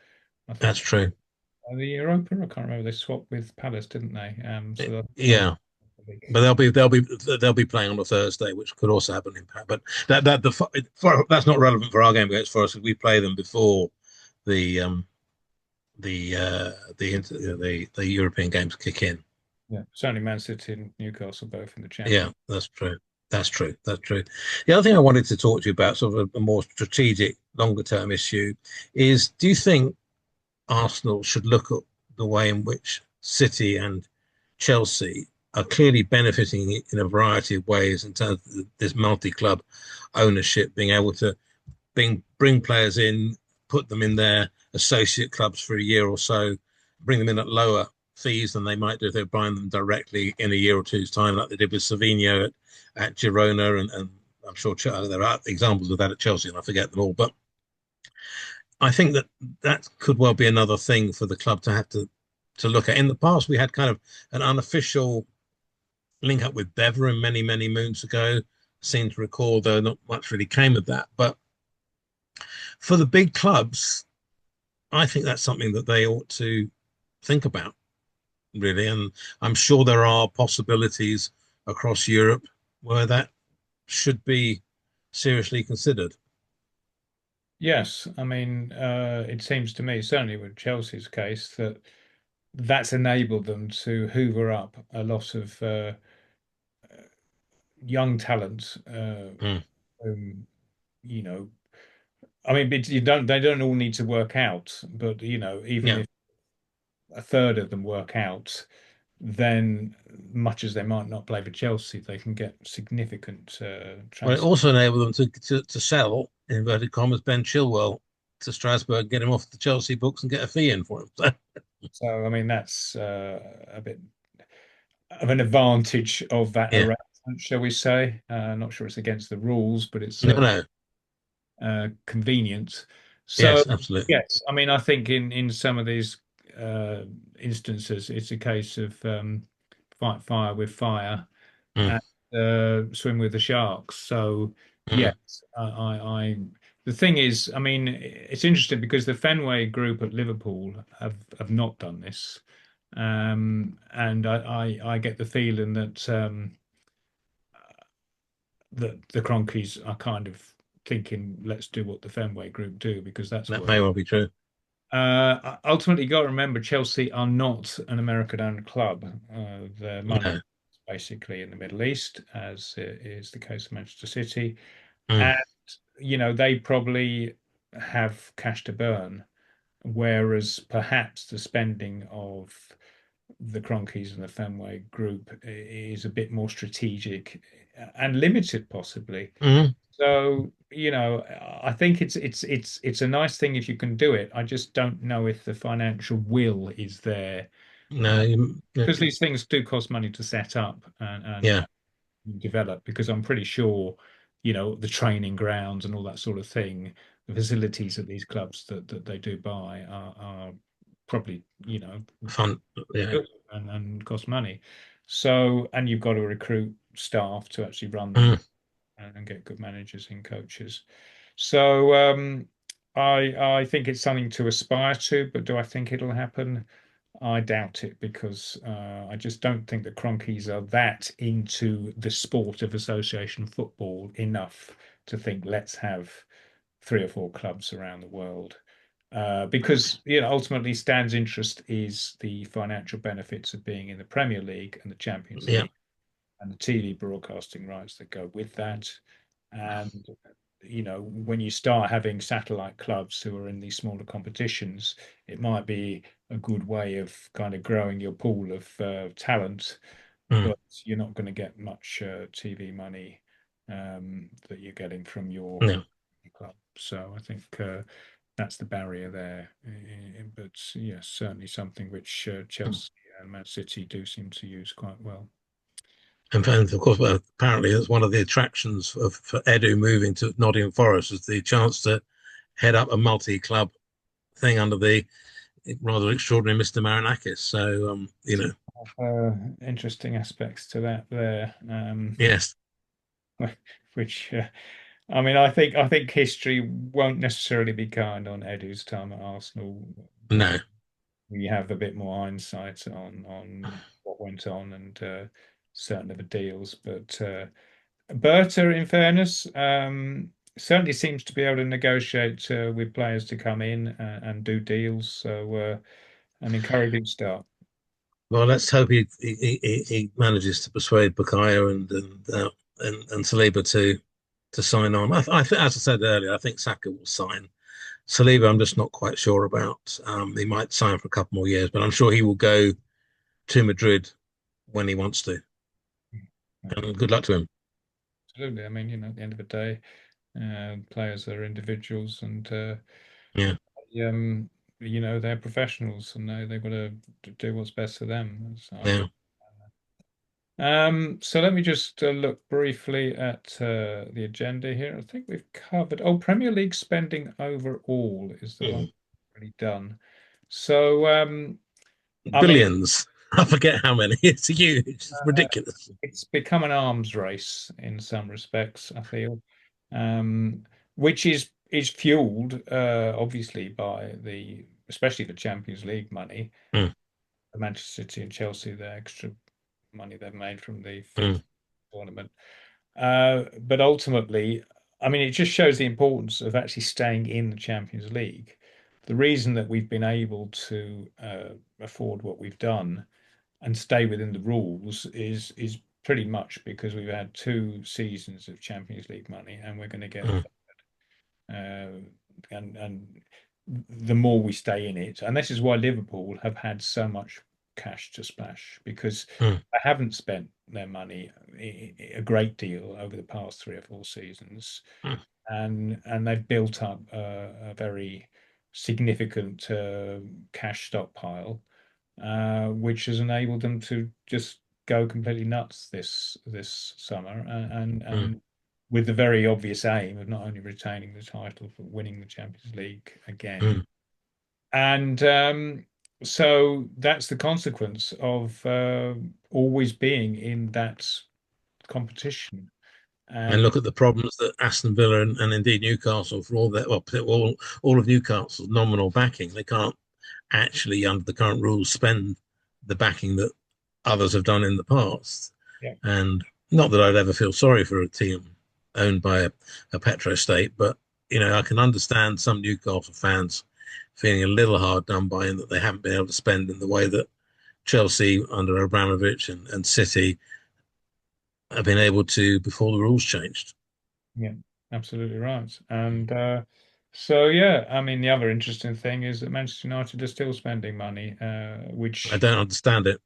That's think, true. the Europa. I can't remember. They swapped with Palace, didn't they? So they'll Yeah, but they'll be playing on a Thursday, which could also have an impact. But that's not relevant for our game against Forest. We play them before the the European games kick in. yeah, certainly Man City and Newcastle both in the Yeah, Champions. that's true. That's true. That's true. The other thing I wanted to talk to you about, sort of a more strategic, longer term issue, is do you think Arsenal should look at the way in which City and Chelsea are clearly benefiting in a variety of ways in terms of this multi-club ownership, being able to bring players in, put them in their associate clubs for a year or so, bring them in at lower fees than they might do if they're buying them directly in a year or two's time, like they did with Savinho at Girona, and I'm sure there are examples of that at Chelsea, and I forget them all. But I think that could well be another thing for the club to have to look at. In the past, we had kind of an unofficial link up with Beverin many moons ago. Seem to recall, though not much really came of that. But for the big clubs, I think that's something that they ought to think about, really. And I'm sure there are possibilities across Europe where that should be seriously considered. Yes, I mean, it seems to me, certainly with Chelsea's case, that that's enabled them to hoover up a lot of young talent, Mm, whom, you know, I mean, they don't all need to work out, but even yeah. if a third of them work out, then much as they might not play for Chelsea, they can get significant Well, it transfer. also enabled them to sell, in inverted commas, Ben Chilwell to Strasbourg, get him off the Chelsea books and get a fee in for him. So, So, I mean, that's a bit of an advantage of that yeah. arrangement, shall we say? Not sure it's against the rules, but it's No, certainly no. convenient. So, Yes, absolutely. yes, I mean, I think in some of these uh, instances, it's a case of fight fire with fire Mm, and swim with the sharks. So, mm. yes, the thing is, I mean, it's interesting because the Fenway Group at Liverpool have not done this. And I get the feeling that the Cronkies are kind of thinking, let's do what the Fenway Group do because that's That worked. may well be true. Ultimately, you got to remember Chelsea are not an American-owned club. Their money No. is basically in the Middle East, as is the case of Manchester City, Mm, and they probably have cash to burn, whereas perhaps the spending of the Cronkies and the Fenway Group is a bit more strategic and limited, possibly. mm. So, I think it's a nice thing if you can do it. I just don't know if the financial will is there, No, yeah, because these things do cost money to set up yeah, and develop. Because I'm pretty sure, the training grounds and all that sort of thing, the facilities at these clubs that they do buy are probably, fun. Yeah. good and cost money. So, and you've got to recruit staff to actually run them Mm, and get good managers and coaches. So I think it's something to aspire to, but do I think it'll happen? I doubt it because I just don't think the Cronkies are that into the sport of association football enough to think let's have three or four clubs around the world. Because ultimately Stan's interest is the financial benefits of being in the Premier League and the Champions yeah. League and the TV broadcasting rights that go with that. And when you start having satellite clubs who are in these smaller competitions, it might be a good way of kind of growing your pool of talent, Mm, but you're not going to get much TV money that you're getting from your no. club. So I think that's the barrier there. But yes, certainly something which Mm. Chelsea and Man City do seem to use quite well. And of course, well, apparently, it's one of the attractions for Edu moving to Nottingham Forest is the chance to head up a multi-club thing under the rather extraordinary Mr. Marinakis. So, Interesting aspects to that there, yes, which I mean, I think history won't necessarily be kind on Edu's time at Arsenal. no. We have a bit more hindsight on what went on and certain of the deals, but Berta, in fairness, certainly seems to be able to negotiate with players to come in and do deals. So an encouraging start. Well, let's hope he manages to persuade Bukayo and Saliba to sign on. As I said earlier, I think Saka will sign. Saliba, I'm just not quite sure about. He might sign for a couple more years, but I'm sure he will go to Madrid when he wants to. And good luck to him. Absolutely. I mean, at the end of the day, players are individuals and Yeah, um, they're professionals and they've got to do what's best for them. So I yeah. think. So let me just look briefly at the agenda here. I think we've covered. Oh, Premier League spending overall is the one Hmm. already done. So, I mean, Billions. I forget how many. It's huge. It's uh, ridiculous. it's become an arms race in some respects, I feel, um, which is fueled obviously by especially the Champions League money, Mm, the Manchester City and Chelsea, the extra money they've made from the FIFA mm, tournament. But ultimately, I mean, it just shows the importance of actually staying in the Champions League. The reason that we've been able to afford what we've done and stay within the rules is pretty much because we've had 2 seasons of Champions League money, and we're going to get a mm, and the more we stay in it, and this is why Liverpool have had so much cash to splash because mm, they haven't spent their money a great deal over the past 3 or 4 seasons, mm, and they've built up a very significant cash stockpile, which has enabled them to just go completely nuts this summer, mm, and with the very obvious aim of not only retaining the title but winning the Champions League again. mm. And so that's the consequence of always being in that competition. And And look at the problems that Aston Villa and indeed Newcastle, for all that, well, all of Newcastle's nominal backing, they can't actually, under the current rules, spend the backing that others have done in the past. yeah, And not that I'd ever feel sorry for a team owned by a petro state, but I can understand some Newcastle fans feeling a little hard done by in that they haven't been able to spend in the way that Chelsea under Abramovich and City have been able to before the rules changed. yeah, absolutely right. And so yeah, I mean the other interesting thing is that Manchester United are still spending money, I which don't understand it.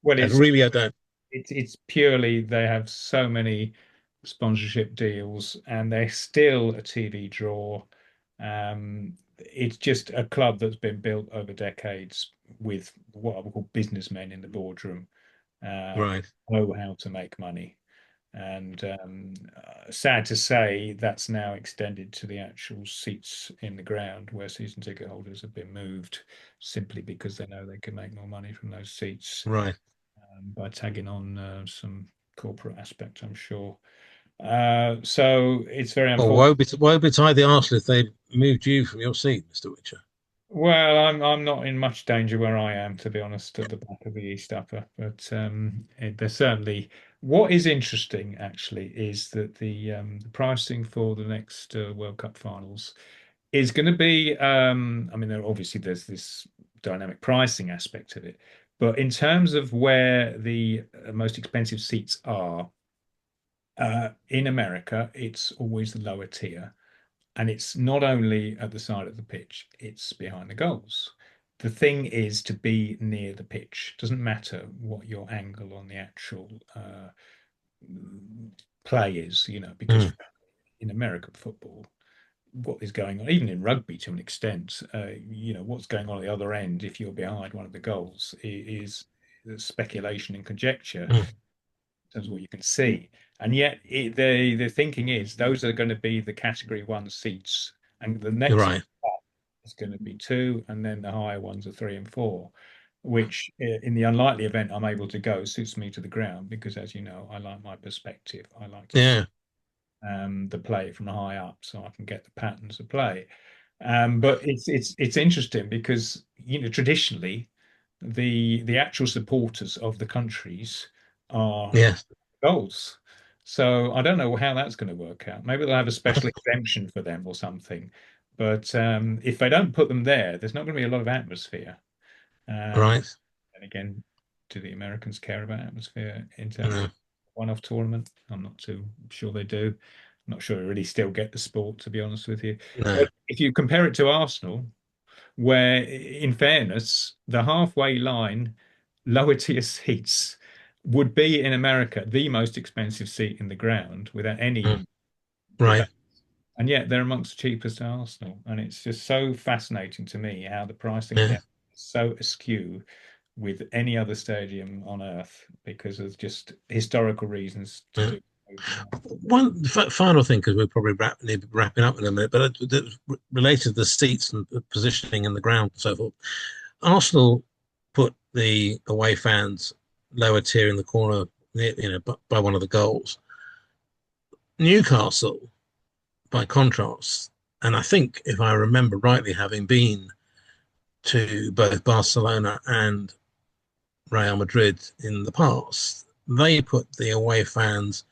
well, I really, I don't. it's purely they have so many sponsorship deals and they're still a TV draw. It's just a club that's been built over decades with what I would call businessmen in the boardroom, Right. know how to make money. And sad to say, that's now extended to the actual seats in the ground where season ticket holders have been moved simply because they know they can make more money from those seats Right. by tagging on some corporate aspect, I'm sure. So it's very Well, unfortunate. woe betide the Arsenal if they moved you from your seat, Mr. Witcher. Well, I'm not in much danger where I am, to be honest, at the back of the East Upper. But there's certainly what is interesting actually is that the pricing for the next World Cup finals is going to be. I mean, there's this dynamic pricing aspect of it, but in terms of where the most expensive seats are in America, it's always the lower tier. And it's not only at the side of the pitch, it's behind the goals. The thing is to be near the pitch. Doesn't matter what your angle on the actual play is, because Mm, in American football, what is going on, even in rugby to an extent, what's going on at the other end if you're behind one of the goals is speculation and conjecture. mm, terms of what you can see. And yet, the thinking is those are going to be the category one seats, and the You're next right. up is going to be two, and then the higher ones are three and four, which, in the unlikely event I'm able to go, suits me to the ground because, as you know, I like my perspective. I like to see Yeah. the play from high up, so I can get the patterns of play. But it's interesting because traditionally the actual supporters of the countries are Yes. goals. So I don't know how that's going to work out. Maybe they'll have a special exemption for them or something. But if they don't put them there, there's not going to be a lot of atmosphere. Um, Right. and again, do the Americans care about atmosphere in terms No. of one-off tournament? I'm not too sure they do. I'm not sure they really still get the sport, to be honest with you. No. But if you compare it to Arsenal, where, in fairness, the halfway line, lower tier seats would be in America the most expensive seat in the ground without Mm. any Right. debate. And yet they're amongst the cheapest at Arsenal. And it's just so fascinating to me how the pricing Yeah. gap is so askew with any other stadium on earth because of just historical reasons to Yeah. do over there. One final thing, because we're probably need to be wrapping up in a minute, but related to the seats and the positioning in the ground and so forth. Arsenal put the away fans lower tier in the corner, by one of the goals. Newcastle, by contrast, and I think if I remember rightly, having been to both Barcelona and Real Madrid in the past, they put the away fans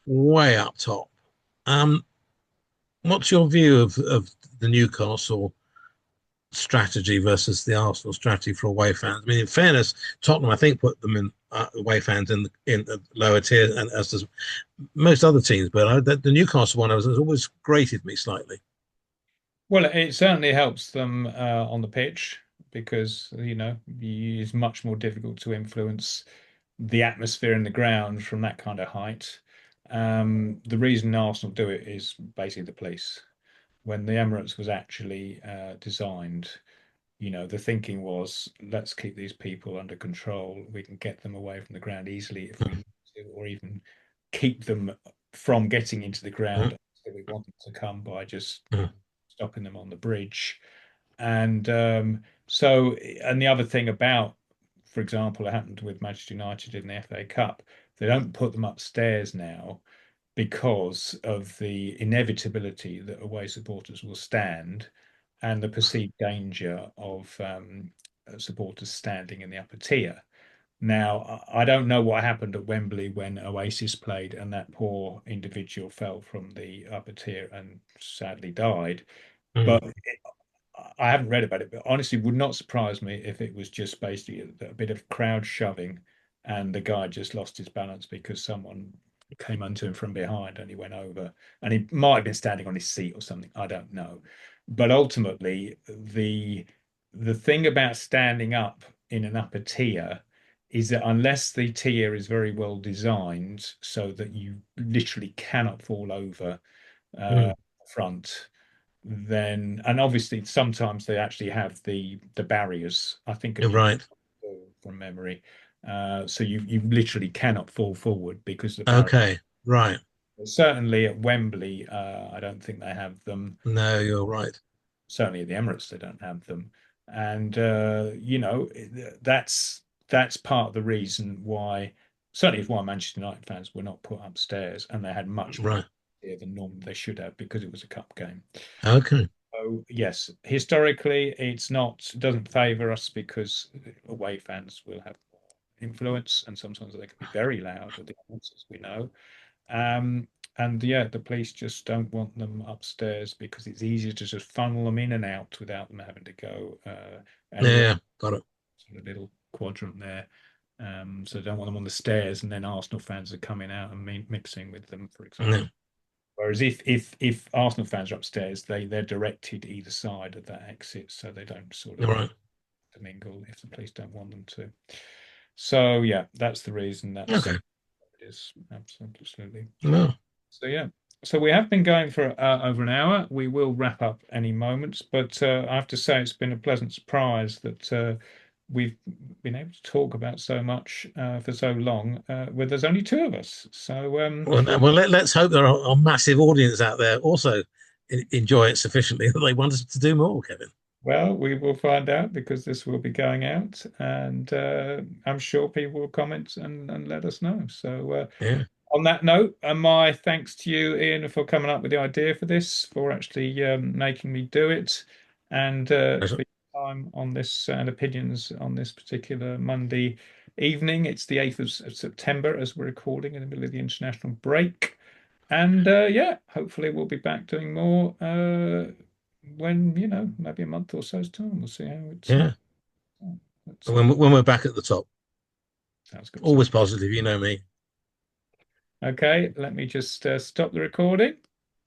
way up top. Um, what's your view of the Newcastle strategy versus the Arsenal strategy for away fans? I mean, in fairness, Tottenham, I think, put them in away fans in the lower tier, and as does most other teams. But the Newcastle one has always grated me slightly. Well, it certainly helps them on the pitch because, it's much more difficult to influence the atmosphere in the ground from that kind of height. The reason Arsenal do it is basically the police. When the Emirates was actually designed, the thinking was, let's keep these people under control. We can get them away from the ground easily if we need to, or even keep them from getting into the Mm, ground that we want them to come by just mm, stopping them on the bridge. And and the other thing about, for example, it happened with Manchester United in the FA Cup. They don't put them upstairs now because of the inevitability that away supporters will stand and the perceived danger of supporters standing in the upper tier. Now, I don't know what happened at Wembley when Oasis played and that poor individual fell from the upper tier and sadly died. mm, But I haven't read about it, but honestly, would not surprise me if it was just basically a bit of crowd shoving and the guy just lost his balance because someone came onto him from behind and he went over. And he might have been standing on his seat or something. I don't know. But ultimately, the thing about standing up in an upper tier is that unless the tier is very well designed so that you literally cannot fall over mm. front, then and obviously sometimes they actually have the barriers. I think at You're New right. from memory, so you literally cannot fall forward because the barrier. Okay. Right. Certainly at Wembley, I don't think they have them. No, you're right. Certainly at the Emirates, they don't have them, and that's part of the reason why. Certainly, is why Manchester United fans were not put upstairs, and they had much more Right. than normal they should have because it was a cup game. Okay. So yes, historically, it doesn't favour us because away fans will have more influence, and sometimes they can be very loud at the events, as we know. Um, and yeah, the police just don't want them upstairs because it's easier to just funnel them in and out without them having to go anywhere. Yeah. Got it. Sort of little quadrant there. So they don't want them on the stairs, and then Arsenal fans are coming out and mixing with them, for example. No, Whereas if Arsenal fans are upstairs, they're directed either side of that exit, so they don't sort you're of right. mingle if the police don't want them to. So yeah, that's the reason. That's Okay. it is absolutely. No. So yeah, so we have been going for over an hour. We will wrap up any moments, but I have to say it's been a pleasant surprise that we've been able to talk about so much for so long, where there's only two of us. So Well, let's hope there are a massive audience out there also enjoy it sufficiently that they want us to do more, Kevin. well, we will find out because this will be going out, and I'm sure people will comment and let us know. So, Yeah, on that note, my thanks to you, Ian, for coming up with the idea for this, for actually making me do it, and pleasure. for your time on this and opinions on this particular Monday evening. It's the 8th of September as we're recording in the middle of the international break. And yeah, hopefully we'll be back doing more when, maybe a month or so's time. We'll see how it's. Yeah, That's, when we're back at the top, sounds good to me. always positive, you know me. Okay, let me just stop the recording.